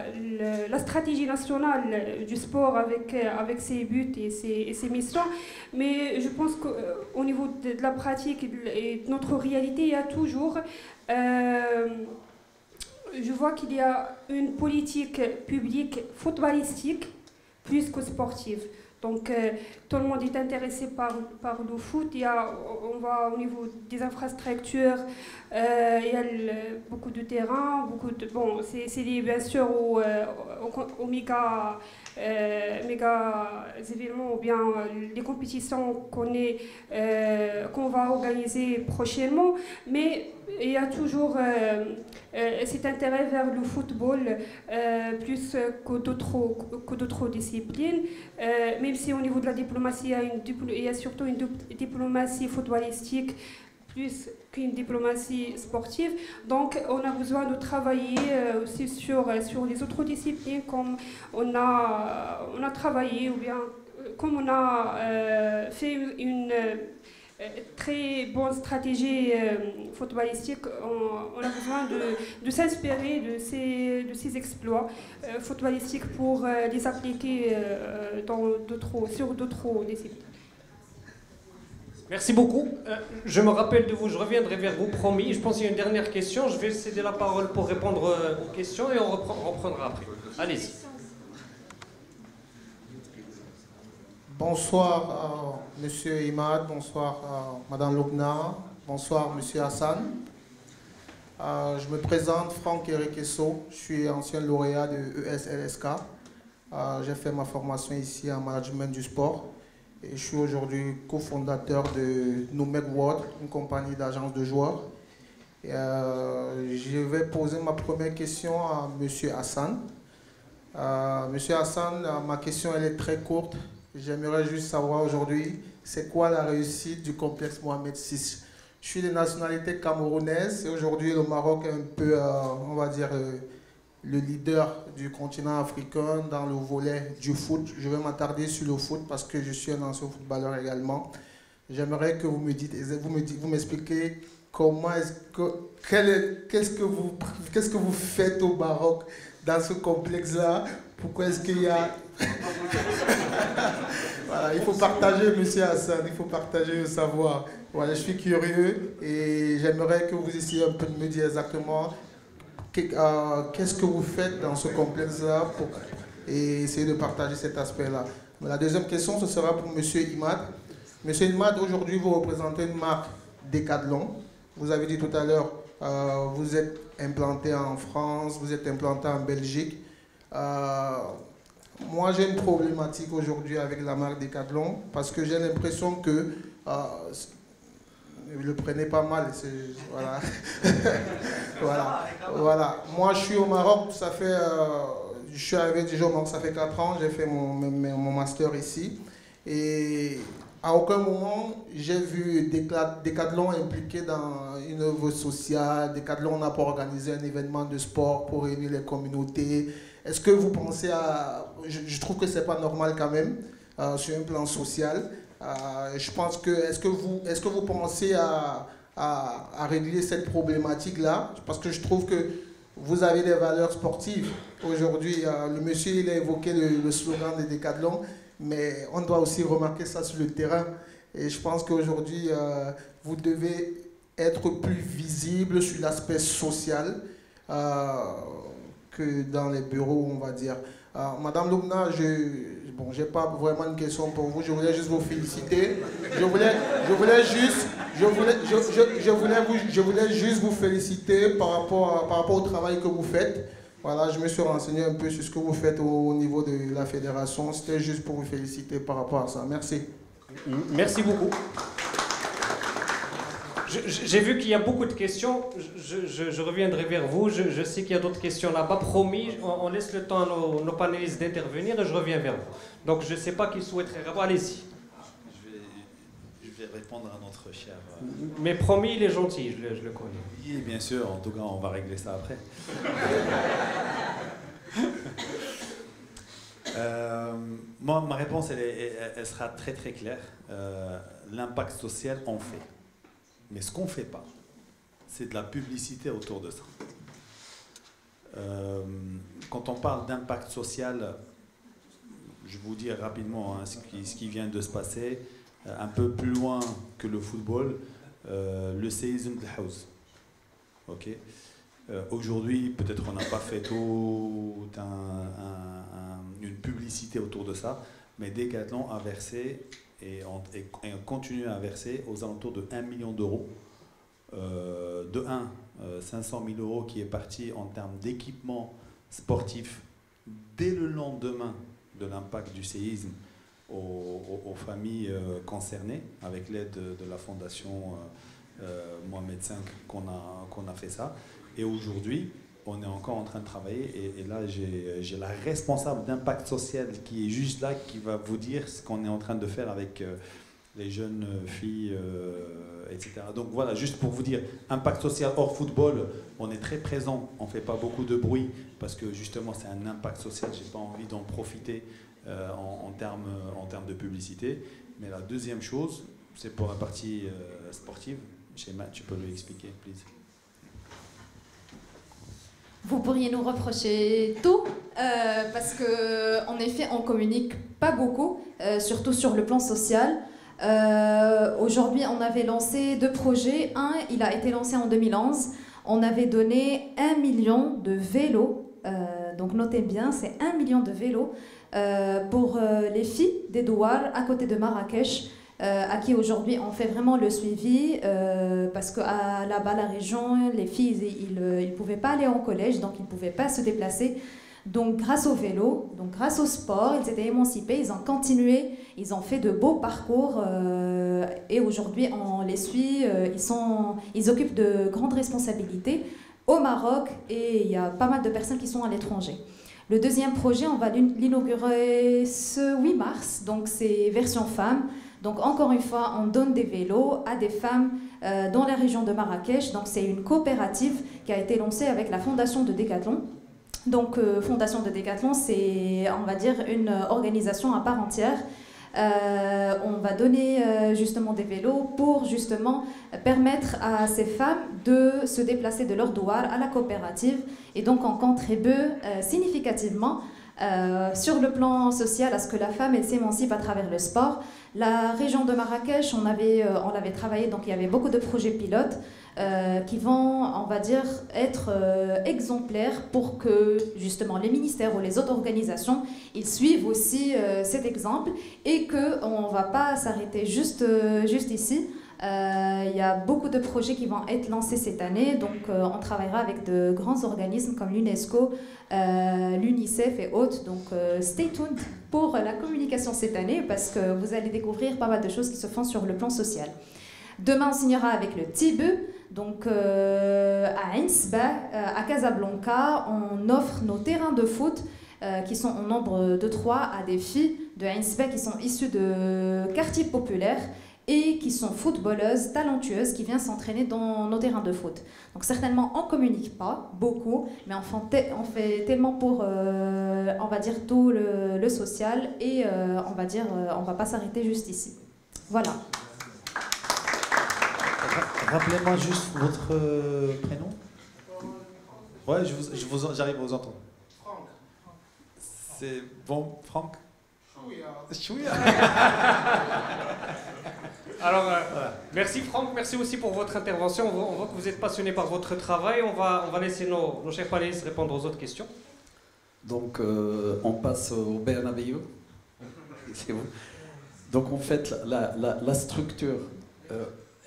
K: stratégie nationale du sport avec ses buts et ses missions. Mais je pense qu'au niveau de la pratique et de notre réalité, il y a toujours... je vois qu'il y a une politique publique footballistique plus que sportive. Donc tout le monde est intéressé par le foot. On va au niveau des infrastructures, il y a beaucoup de terrains, c'est lié bien sûr aux méga événements ou bien les compétitions qu'on va organiser prochainement. Mais il y a toujours cet intérêt vers le football plus que d'autres disciplines, même si au niveau de la diplomatie, il y a surtout une diplomatie footballistique plus qu'une diplomatie sportive. Donc on a besoin de travailler aussi sur les autres disciplines, comme on a travaillé, ou bien comme on a fait une très bonne stratégie footballistique. On a besoin de s'inspirer de ces exploits footballistiques pour les appliquer sur d'autres disciplines.
A: Merci beaucoup. Je me rappelle de vous, je reviendrai vers vous, promis. Je pense qu'il y a une dernière question. Je vais céder la parole pour répondre aux questions et on reprendra après. Allez-y.
L: Bonsoir Monsieur Imad, bonsoir Madame Lobna, bonsoir Monsieur Hassan. Je me présente Franck Erekesso, je suis ancien lauréat de ESLSK. J'ai fait ma formation ici en management du sport et je suis aujourd'hui cofondateur de Numek World, une compagnie d'agence de joueurs. Je vais poser ma première question à Monsieur Hassan. Monsieur Hassan, ma question elle est très courte. J'aimerais juste savoir aujourd'hui, c'est quoi la réussite du complexe Mohamed VI? Je suis de nationalité camerounaise et aujourd'hui le Maroc est un peu, on va dire, le leader du continent africain dans le volet du foot. Je vais m'attarder sur le foot parce que je suis un ancien footballeur également. J'aimerais que vous me dites, vous m'expliquez comment qu'est-ce que vous faites au Maroc dans ce complexe-là. Pourquoi est-ce qu'il y a... Voilà, il faut partager, Monsieur Hassan, il faut partager le savoir. Voilà, je suis curieux et j'aimerais que vous essayiez un peu de me dire exactement qu'est-ce que vous faites dans ce complexe-là et essayer de partager cet aspect-là. La deuxième question, ce sera pour Monsieur Imad. Monsieur Imad, aujourd'hui, vous représentez une marque Decathlon. Vous avez dit tout à l'heure, vous êtes implanté en France, vous êtes implanté en Belgique. Moi, j'ai une problématique aujourd'hui avec la marque Decathlon parce que j'ai l'impression que le prenez pas mal. Voilà. Voilà. Moi, je suis au Maroc. Ça fait, je suis arrivé déjà au Maroc. Ça fait 4 ans. J'ai fait mon master ici et à aucun moment j'ai vu Decathlon impliqué dans une œuvre sociale. Decathlon n'a pas organisé un événement de sport pour réunir les communautés. Est-ce que vous pensez à... Je trouve que ce n'est pas normal quand même, sur un plan social. Je pense que... Est-ce que vous pensez à régler cette problématique-là? Parce que je trouve que vous avez des valeurs sportives. Aujourd'hui, le monsieur il a évoqué le slogan de Decathlon, mais on doit aussi remarquer ça sur le terrain. Et je pense qu'aujourd'hui, vous devez être plus visible sur l'aspect social que dans les bureaux, on va dire. Madame Loubna, bon, j'ai pas vraiment une question pour vous, je voulais juste vous féliciter. Je voulais juste vous féliciter par rapport au travail que vous faites. Voilà, je me suis renseigné un peu sur ce que vous faites au niveau de la fédération. C'était juste pour vous féliciter par rapport à ça. Merci.
A: Merci beaucoup. J'ai vu qu'il y a beaucoup de questions. Je reviendrai vers vous. Je sais qu'il y a d'autres questions là-bas. Promis, on laisse le temps à nos panélistes d'intervenir et je reviens vers vous. Donc je ne sais pas qui souhaiterait répondre. Allez-y.
C: Je vais répondre à notre cher...
A: Mais promis, il est gentil, je le connais.
C: Oui, bien sûr. En tout cas, on va régler ça après. Moi, ma réponse, elle sera très très claire. L'impact social, on fait. Mais ce qu'on ne fait pas, c'est de la publicité autour de ça. Quand on parle d'impact social, je vais vous dire rapidement ce qui vient de se passer. Un peu plus loin que le football, le séisme de House. Okay. Aujourd'hui, peut-être on n'a pas fait toute une publicité autour de ça, mais Decathlon a versé et on continue à verser aux alentours de 1 million d'euros. 500 000 euros qui est parti en termes d'équipement sportif dès le lendemain de l'impact du séisme aux familles concernées, avec l'aide de la fondation Mohamed V qu'on a fait ça. Et aujourd'hui, on est encore en train de travailler et là j'ai la responsable d'impact social qui est juste là, qui va vous dire ce qu'on est en train de faire avec les jeunes filles, etc. Donc voilà, juste pour vous dire, impact social hors football, on est très présent, on ne fait pas beaucoup de bruit parce que justement c'est un impact social, je n'ai pas envie d'en profiter en termes de publicité. Mais la deuxième chose, c'est pour la partie sportive. Schéma, tu peux lui expliquer, please.
M: Vous pourriez nous reprocher tout, parce qu'en effet, on ne communique pas beaucoup, surtout sur le plan social. Aujourd'hui, on avait lancé 2 projets. Un, il a été lancé en 2011. On avait donné 1 million de vélos. Donc notez bien, c'est 1 million de vélos pour les filles des Douar à côté de Marrakech. À qui aujourd'hui on fait vraiment le suivi parce que là-bas la région, les filles ils ne pouvaient pas aller en collège, donc ils ne pouvaient pas se déplacer. Donc grâce au vélo, donc grâce au sport, ils étaient émancipés, ils ont continué, ils ont fait de beaux parcours et aujourd'hui on les suit, ils occupent de grandes responsabilités au Maroc et il y a pas mal de personnes qui sont à l'étranger. Le deuxième projet, on va l'inaugurer ce 8 mars, donc c'est version femme. Donc encore une fois, on donne des vélos à des femmes dans la région de Marrakech. Donc c'est une coopérative qui a été lancée avec la fondation de Decathlon. Donc fondation de Decathlon, c'est, on va dire, une organisation à part entière. On va donner justement des vélos pour justement permettre à ces femmes de se déplacer de leur douar à la coopérative. Et donc on contribue significativement sur le plan social à ce que la femme elle s'émancipe à travers le sport. La région de Marrakech, on l'avait travaillé, donc il y avait beaucoup de projets pilotes qui vont, on va dire, être exemplaires pour que justement les ministères ou les autres organisations ils suivent aussi cet exemple et qu'on ne va pas s'arrêter juste ici. Il y a beaucoup de projets qui vont être lancés cette année, donc on travaillera avec de grands organismes comme l'UNESCO, l'UNICEF et autres, donc stay tuned pour la communication cette année parce que vous allez découvrir pas mal de choses qui se font sur le plan social. Demain on signera avec le TIBU, donc à Ainsba, à Casablanca, on offre nos terrains de foot qui sont au nombre de 3 à des filles de Ainsba qui sont issues de quartiers populaires et qui sont footballeuses, talentueuses, qui viennent s'entraîner dans nos terrains de foot. Donc certainement, on ne communique pas beaucoup, mais on fait tellement pour, on va dire, tout le social, et on va dire, on ne va pas s'arrêter juste ici. Voilà.
C: Rappelez-moi juste votre prénom. Ouais, j'arrive à vous entendre.
L: Franck.
C: C'est bon, Franck?
L: Chouïa.
A: Alors, merci Franck, merci aussi pour votre intervention. On voit que vous êtes passionné par votre travail. On va laisser nos chers panélistes répondre aux autres questions.
D: Donc, on passe au Bernabéu. C'est vous. Donc, en fait, la structure,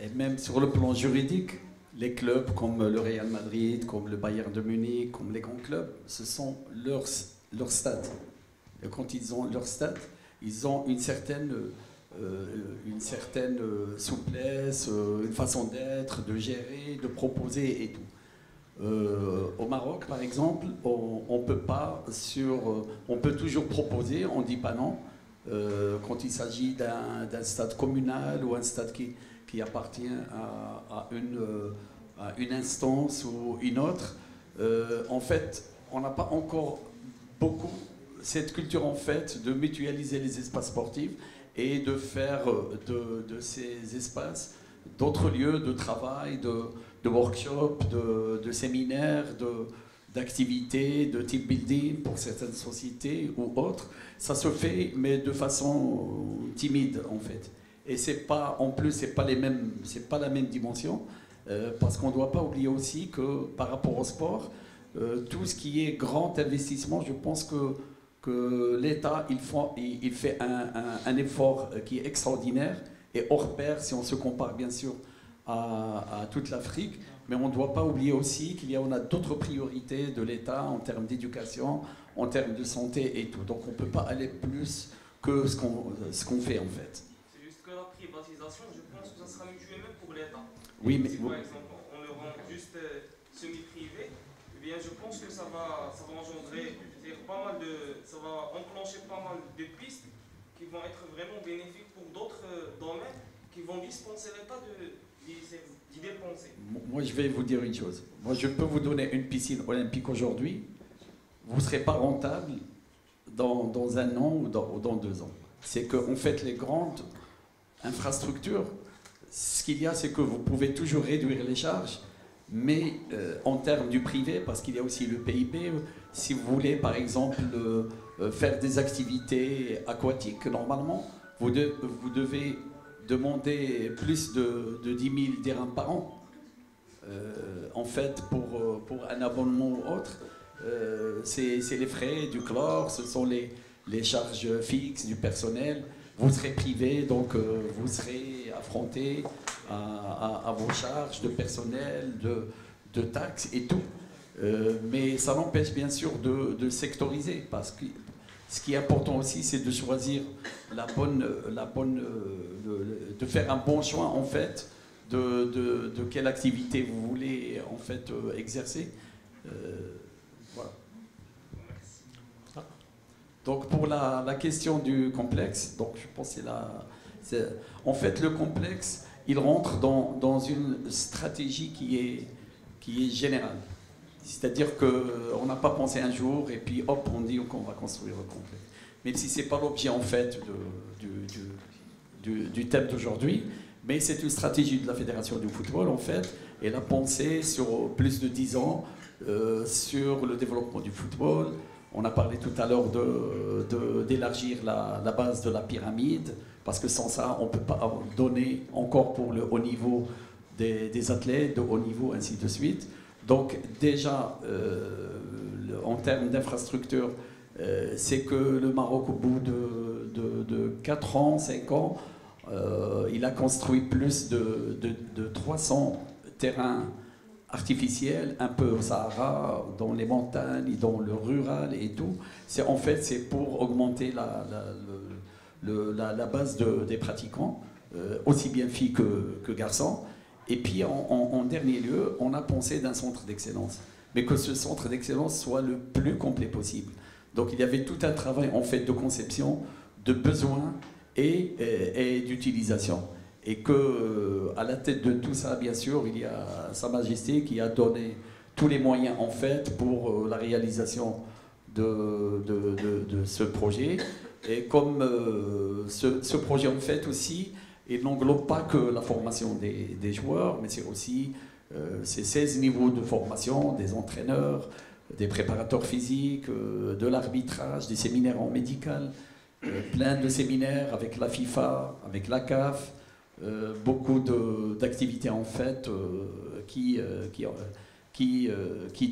D: et même sur le plan juridique, les clubs comme le Real Madrid, comme le Bayern de Munich, comme les grands clubs, ce sont leurs stades. Et quand ils ont leur stade, ils ont une certaine souplesse, une façon d'être, de gérer, de proposer et tout. Au Maroc, par exemple, on peut toujours proposer, on ne dit pas non, quand il s'agit d'un stade communal ou un stade qui appartient à une instance ou une autre. En fait, on n'a pas encore beaucoup cette culture en fait de mutualiser les espaces sportifs et de faire de ces espaces d'autres lieux de travail, de workshops, de séminaires, d'activités, de team building pour certaines sociétés ou autres. Ça se fait, mais de façon timide en fait. Et c'est pas, en plus, c'est pas la même dimension, parce qu'on ne doit pas oublier aussi que par rapport au sport, tout ce qui est grand investissement, je pense que l'État il fait un effort qui est extraordinaire et hors pair si on se compare bien sûr à toute l'Afrique, mais on ne doit pas oublier aussi on a d'autres priorités de l'État en termes d'éducation, en termes de santé et tout. Donc on ne peut pas aller plus que ce qu'on fait en fait.
G: C'est juste que la privatisation, je pense que ça sera mutuel même pour l'État.
D: Oui, mais
G: si par exemple on le rend juste semi-privé, eh bien je pense que ça va engendrer ça va enclencher pas mal de pistes qui vont être vraiment bénéfiques pour d'autres domaines qui vont dispenser l'État d'y dépenser.
D: Moi, je vais vous dire une chose. Moi, je peux vous donner une piscine olympique aujourd'hui. Vous ne serez pas rentable dans un an ou dans 2 ans. C'est qu'en fait, les grandes infrastructures, ce qu'il y a, c'est que vous pouvez toujours réduire les charges, mais en termes du privé, parce qu'il y a aussi le PIB, si vous voulez, par exemple, faire des activités aquatiques, normalement, vous devez demander plus de 10 000 dirhams par an. En fait, pour un abonnement ou autre, c'est les frais du chlore, ce sont les charges fixes du personnel. Vous serez privé, donc vous serez affronté à vos charges de personnel, de taxes et tout. Mais ça n'empêche bien sûr de sectoriser, parce que ce qui est important aussi, c'est de choisir de faire un bon choix en fait de quelle activité vous voulez en fait exercer. Voilà. Donc pour la question du complexe, donc je pense que en fait le complexe, il rentre dans une stratégie qui est générale. C'est-à-dire qu'on n'a pas pensé un jour et puis hop, on dit qu'on va construire le complexe. Même si ce n'est pas l'objet en fait du thème d'aujourd'hui, mais c'est une stratégie de la Fédération du football en fait. Elle a pensé sur plus de 10 ans sur le développement du football. On a parlé tout à l'heure d'élargir la base de la pyramide, parce que sans ça, on ne peut pas donner encore pour le haut niveau des athlètes, de haut niveau, ainsi de suite. Donc déjà, en termes d'infrastructure, c'est que le Maroc, au bout de 4 ans, 5 ans, il a construit plus de 300 terrains artificiels, un peu au Sahara, dans les montagnes, dans le rural et tout. En fait, c'est pour augmenter la base des pratiquants, aussi bien filles que garçons. Et puis, en dernier lieu, on a pensé d'un centre d'excellence, mais que ce centre d'excellence soit le plus complet possible. Donc, il y avait tout un travail en fait de conception, de besoin et d'utilisation. Et qu'à la tête de tout ça, bien sûr, il y a Sa Majesté qui a donné tous les moyens en fait pour la réalisation de ce projet. Et comme ce projet en fait aussi, il n'englobe pas que la formation des joueurs, mais c'est aussi C'est 16 niveaux de formation, des entraîneurs, des préparateurs physiques, de l'arbitrage, des séminaires en médical, plein de séminaires avec la FIFA, avec la CAF, beaucoup d'activités en fait qui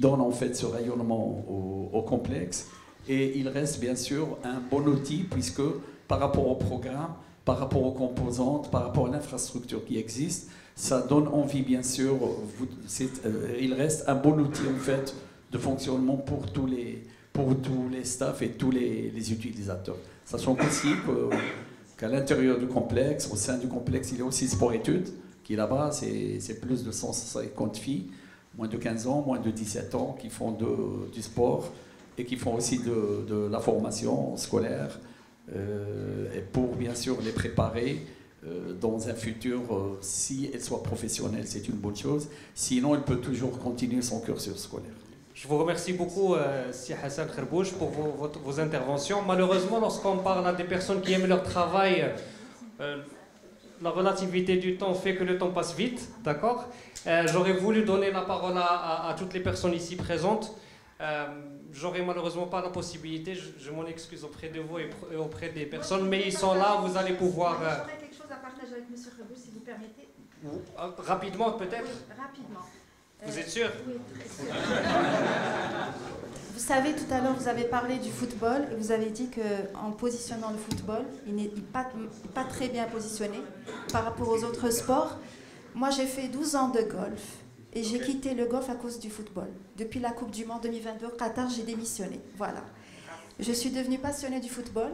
D: donnent en fait ce rayonnement au complexe. Et il reste bien sûr un bon outil puisque par rapport au programme, par rapport aux composantes, par rapport à l'infrastructure qui existe, ça donne envie bien sûr. Il reste un bon outil en fait de fonctionnement pour tous les staffs et tous les utilisateurs. Sachant aussi qu'à l'intérieur du complexe, au sein du complexe, il y a aussi sport-études, qui là-bas, c'est plus de 150 filles, moins de 15 ans, moins de 17 ans, qui font du sport et qui font aussi de la formation scolaire, et pour bien sûr les préparer dans un futur, si elles soient professionnelles, c'est une bonne chose. Sinon, elle peut toujours continuer son cursus scolaire.
A: Je vous remercie beaucoup, Si Hassan Kherbouch, pour vos interventions. Malheureusement, lorsqu'on parle à des personnes qui aiment leur travail, la relativité du temps fait que le temps passe vite, d'accord? J'aurais voulu donner la parole à toutes les personnes ici présentes. J'aurais malheureusement pas la possibilité, je m'en excuse auprès de vous et auprès des personnes, mais ils sont là, vous allez pouvoir...
N: J'aurais quelque chose à partager avec M. Kherbouch, si vous permettez.
A: Rapidement, peut-être?
N: Rapidement.
A: Vous êtes sûr?
N: Oui, très sûr. Vous savez, tout à l'heure, vous avez parlé du football et vous avez dit qu'en positionnant le football, il n'est pas très bien positionné par rapport aux autres sports. Moi, j'ai fait 12 ans de golf et j'ai quitté le golf à cause du football. Depuis la Coupe du Monde 2022 au Qatar, j'ai démissionné. Voilà. Je suis devenue passionnée du football.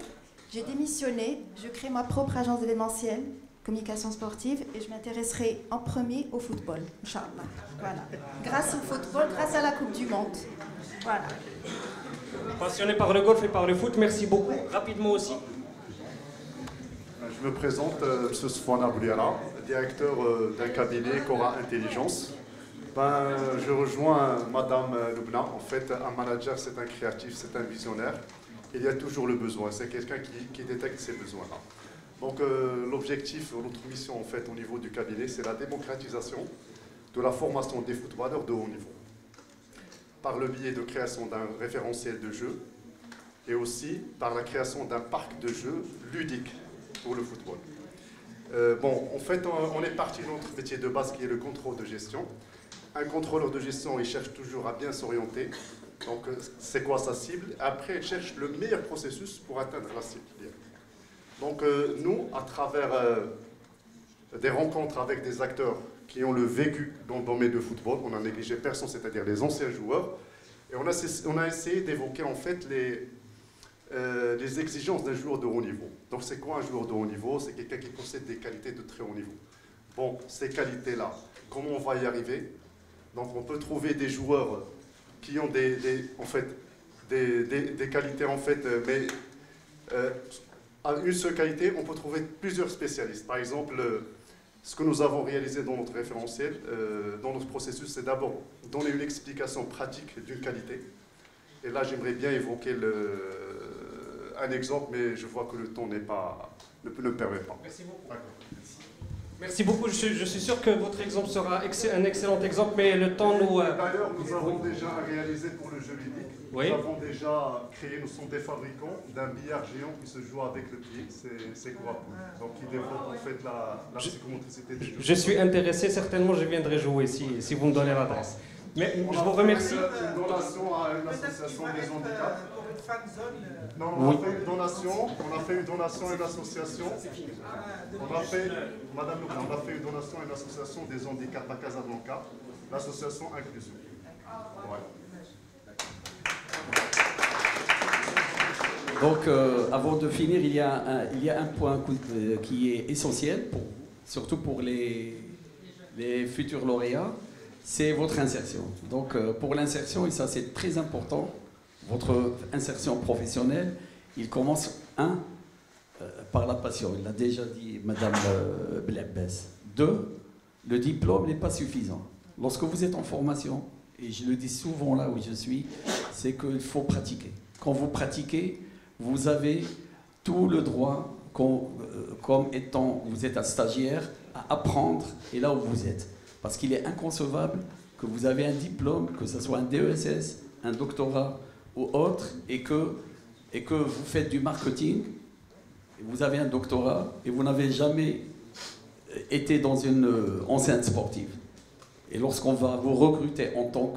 N: J'ai démissionné, je crée ma propre agence événementielle, communication sportive, et je m'intéresserai en premier au football, Inch'Allah. Voilà. Grâce au football, grâce à la Coupe du Monde. Voilà.
A: Passionné par le golf et par le foot, merci beaucoup. Rapidement aussi.
O: Je me présente, M. Sfouana Bouliara, directeur d'un cabinet Cora Intelligence. Je rejoins Madame Loubna. En fait, un manager, c'est un créatif, c'est un visionnaire. Il y a toujours le besoin. C'est quelqu'un qui détecte ces besoins-là. Donc l'objectif, notre mission en fait au niveau du cabinet, c'est la démocratisation de la formation des footballeurs de haut niveau. Par le biais de création d'un référentiel de jeu et aussi par la création d'un parc de jeux ludique pour le football. En fait, on est parti de notre métier de base qui est le contrôle de gestion. Un contrôleur de gestion, il cherche toujours à bien s'orienter. Donc, c'est quoi sa cible? Après, il cherche le meilleur processus pour atteindre la cible. Donc, nous, à travers des rencontres avec des acteurs qui ont le vécu dans le domaine du football, on n'a négligé personne, c'est-à-dire les anciens joueurs, et on a essayé d'évoquer en fait les exigences d'un joueur de haut niveau. Donc, c'est quoi un joueur de haut niveau? C'est quelqu'un qui possède des qualités de très haut niveau. Bon, ces qualités-là, comment on va y arriver? Donc, on peut trouver des joueurs qui ont des qualités, en fait, mais à une seule qualité, on peut trouver plusieurs spécialistes. Par exemple, ce que nous avons réalisé dans notre référentiel, dans notre processus, c'est d'abord donner une explication pratique d'une qualité. Et là, j'aimerais bien évoquer un exemple, mais je vois que le temps ne me permet pas.
A: Merci beaucoup. Merci beaucoup. Je suis sûr que votre exemple sera un excellent exemple, mais le temps nous...
O: D'ailleurs, nous avons déjà réalisé pour le jeu ludique.
A: Oui.
O: Nous avons déjà créé, nous sommes des fabricants d'un billard géant qui se joue avec le pied, c'est quoi? Donc qui développe en fait la psychomotricité des jeux.
A: Je suis intéressé, certainement je viendrai jouer si vous me donnez l'adresse. Mais je vous remercie.
O: Une donation à une association des handicaps. Non,
A: Oui.
O: on a fait une donation à une association. Madame Loubna, on a fait une donation à une association des handicaps à Casablanca, l'association Inclusion. Voilà.
D: Donc, avant de finir, il y a un point qui est essentiel, surtout pour les futurs lauréats, c'est votre insertion. Donc, pour l'insertion, et ça c'est très important, votre insertion professionnelle, il commence, par la passion. Il l'a déjà dit Madame Blabbès. 2, le diplôme n'est pas suffisant. Lorsque vous êtes en formation, et je le dis souvent là où je suis, c'est qu'il faut pratiquer. Quand vous pratiquez, vous avez tout le droit, comme étant, vous êtes un stagiaire, à apprendre et là où vous êtes. Parce qu'il est inconcevable que vous avez un diplôme, que ce soit un DESS, un doctorat ou autre, et que vous faites du marketing, et vous avez un doctorat, et vous n'avez jamais été dans une enceinte sportive. Et lorsqu'on va vous recruter en tant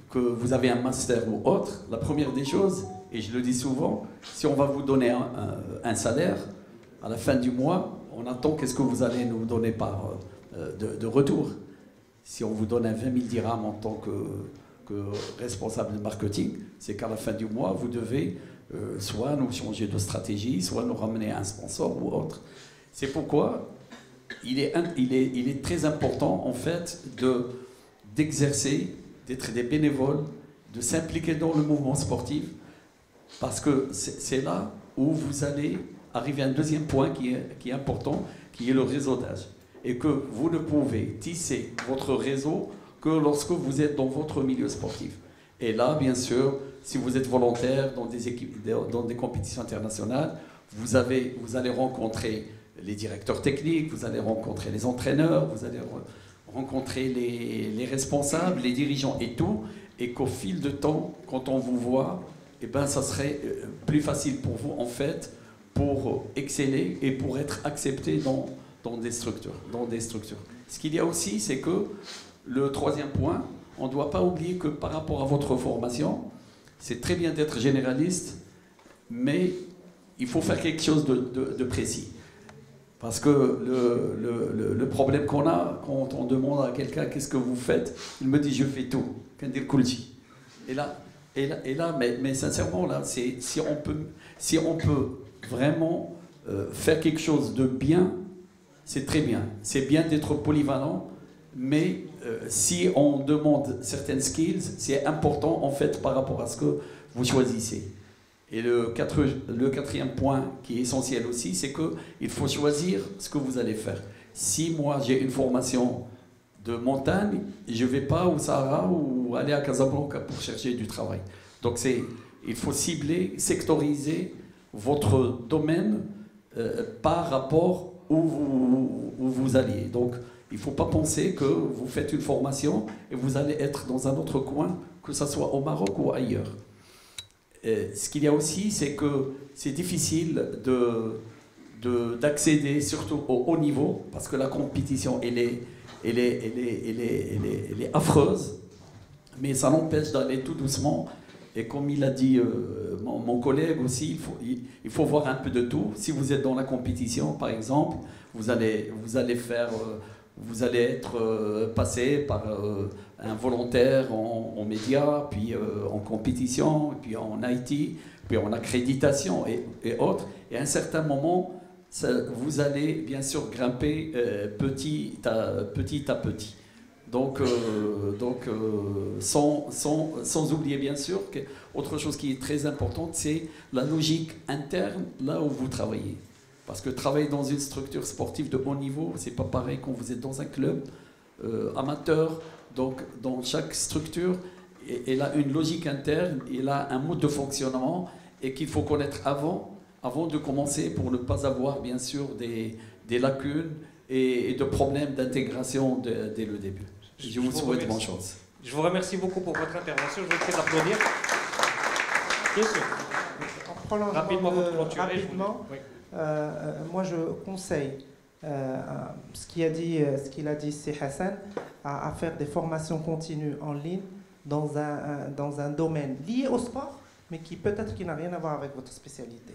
D: que vous avez un master ou autre, la première des choses, et je le dis souvent, si on va vous donner un salaire, à la fin du mois, on attend qu'est-ce que vous allez nous donner de retour. Si on vous donne un 20 000 dirhams en tant que responsable de marketing, c'est qu'à la fin du mois, vous devez soit nous changer de stratégie, soit nous ramener un sponsor ou autre. C'est pourquoi il est très important en fait d'exercer, d'être des bénévoles, de s'impliquer dans le mouvement sportif, parce que c'est là où vous allez arriver à un deuxième point qui est important, qui est le réseautage. Et que vous ne pouvez tisser votre réseau que lorsque vous êtes dans votre milieu sportif. Et là, bien sûr, si vous êtes volontaire dans des équipes, dans des compétitions internationales, vous allez rencontrer les directeurs techniques, vous allez rencontrer les entraîneurs, vous allez rencontrer les responsables, les dirigeants et tout, et qu'au fil de temps, quand on vous voit, eh ben, ça serait plus facile pour vous, en fait, pour exceller et pour être accepté dans des structures. Ce qu'il y a aussi, c'est que le troisième point, on ne doit pas oublier que par rapport à votre formation, c'est très bien d'être généraliste, mais il faut faire quelque chose de précis. Parce que le problème qu'on a, quand on demande à quelqu'un qu'est-ce que vous faites, il me dit je fais tout. Et là, mais sincèrement, là, si on peut vraiment faire quelque chose de bien, c'est très bien. C'est bien d'être polyvalent, mais si on demande certaines skills, c'est important en fait par rapport à ce que vous choisissez. Et le quatrième point qui est essentiel aussi, c'est qu'il faut choisir ce que vous allez faire. Si moi j'ai une formation de montagne, je ne vais pas au Sahara ou aller à Casablanca pour chercher du travail. Donc il faut cibler, sectoriser votre domaine par rapport où vous alliez. Donc il ne faut pas penser que vous faites une formation et vous allez être dans un autre coin, que ce soit au Maroc ou ailleurs. Ce qu'il y a aussi, c'est que c'est difficile d'accéder surtout au haut niveau, parce que la compétition, elle est affreuse, mais ça n'empêche d'aller tout doucement. Et comme il a dit mon collègue aussi, il faut voir un peu de tout. Si vous êtes dans la compétition, par exemple, vous allez être passé par un volontaire en médias, puis en compétition, puis en IT, puis en accréditation et autres. Et à un certain moment, vous allez bien sûr grimper petit à petit. Donc sans oublier bien sûr qu'autre chose qui est très importante, c'est la logique interne là où vous travaillez. Parce que travailler dans une structure sportive de haut niveau, c'est pas pareil quand vous êtes dans un club amateur. Donc dans chaque structure, elle a une logique interne, elle a un mode de fonctionnement et qu'il faut connaître avant de commencer pour ne pas avoir bien sûr des lacunes et de problèmes d'intégration dès le début. Je vous souhaite bonne chance.
A: Je vous remercie beaucoup pour votre intervention. Je vous prie d'applaudir. Bien sûr. Rapidement, votre clôture.
E: Oui. Moi, je conseille ce qu'il a dit, c'est Hassan, à faire des formations continues en ligne dans un domaine lié au sport, mais qui peut-être qui n'a rien à voir avec votre spécialité.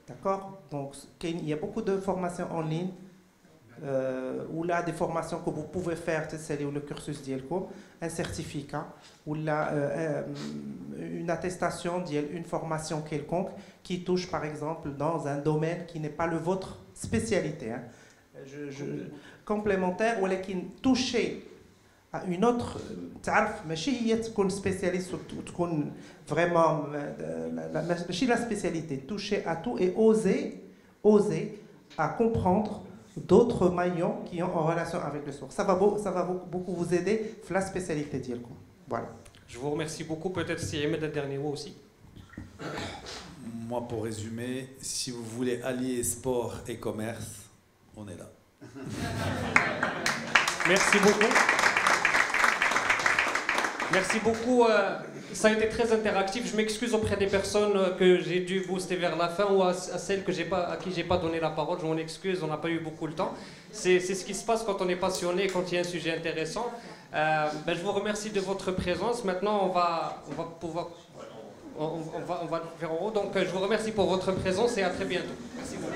E: D'accord? Donc, il y a beaucoup de formations en ligne, ou là des formations que vous pouvez faire, c'est le cursus d'IELCO, un certificat, ou là une attestation une formation quelconque qui touche par exemple dans un domaine qui n'est pas le vôtre spécialité, hein. Complémentaire, ou qui touche à une autre, ماشي هي تكون spécialiste ou تكون vraiment ماشي la spécialité, toucher à tout et oser à comprendre d'autres maillons qui ont en relation avec le sport. Ça va beaucoup vous aider dans la spécialité d'IELCO. Voilà.
A: Je vous remercie beaucoup. Peut-être si Ahmed a un dernier mot aussi.
C: Moi, pour résumer, si vous voulez allier sport et commerce, on est là.
A: Merci beaucoup. Merci beaucoup. Ça a été très interactif. Je m'excuse auprès des personnes que j'ai dû booster vers la fin ou à celles à qui j'ai pas donné la parole. Je m'en excuse, on n'a pas eu beaucoup de temps. C'est ce qui se passe quand on est passionné, quand il y a un sujet intéressant. Je vous remercie de votre présence. Maintenant, on va faire en haut. Donc, je vous remercie pour votre présence et à très bientôt. Merci beaucoup.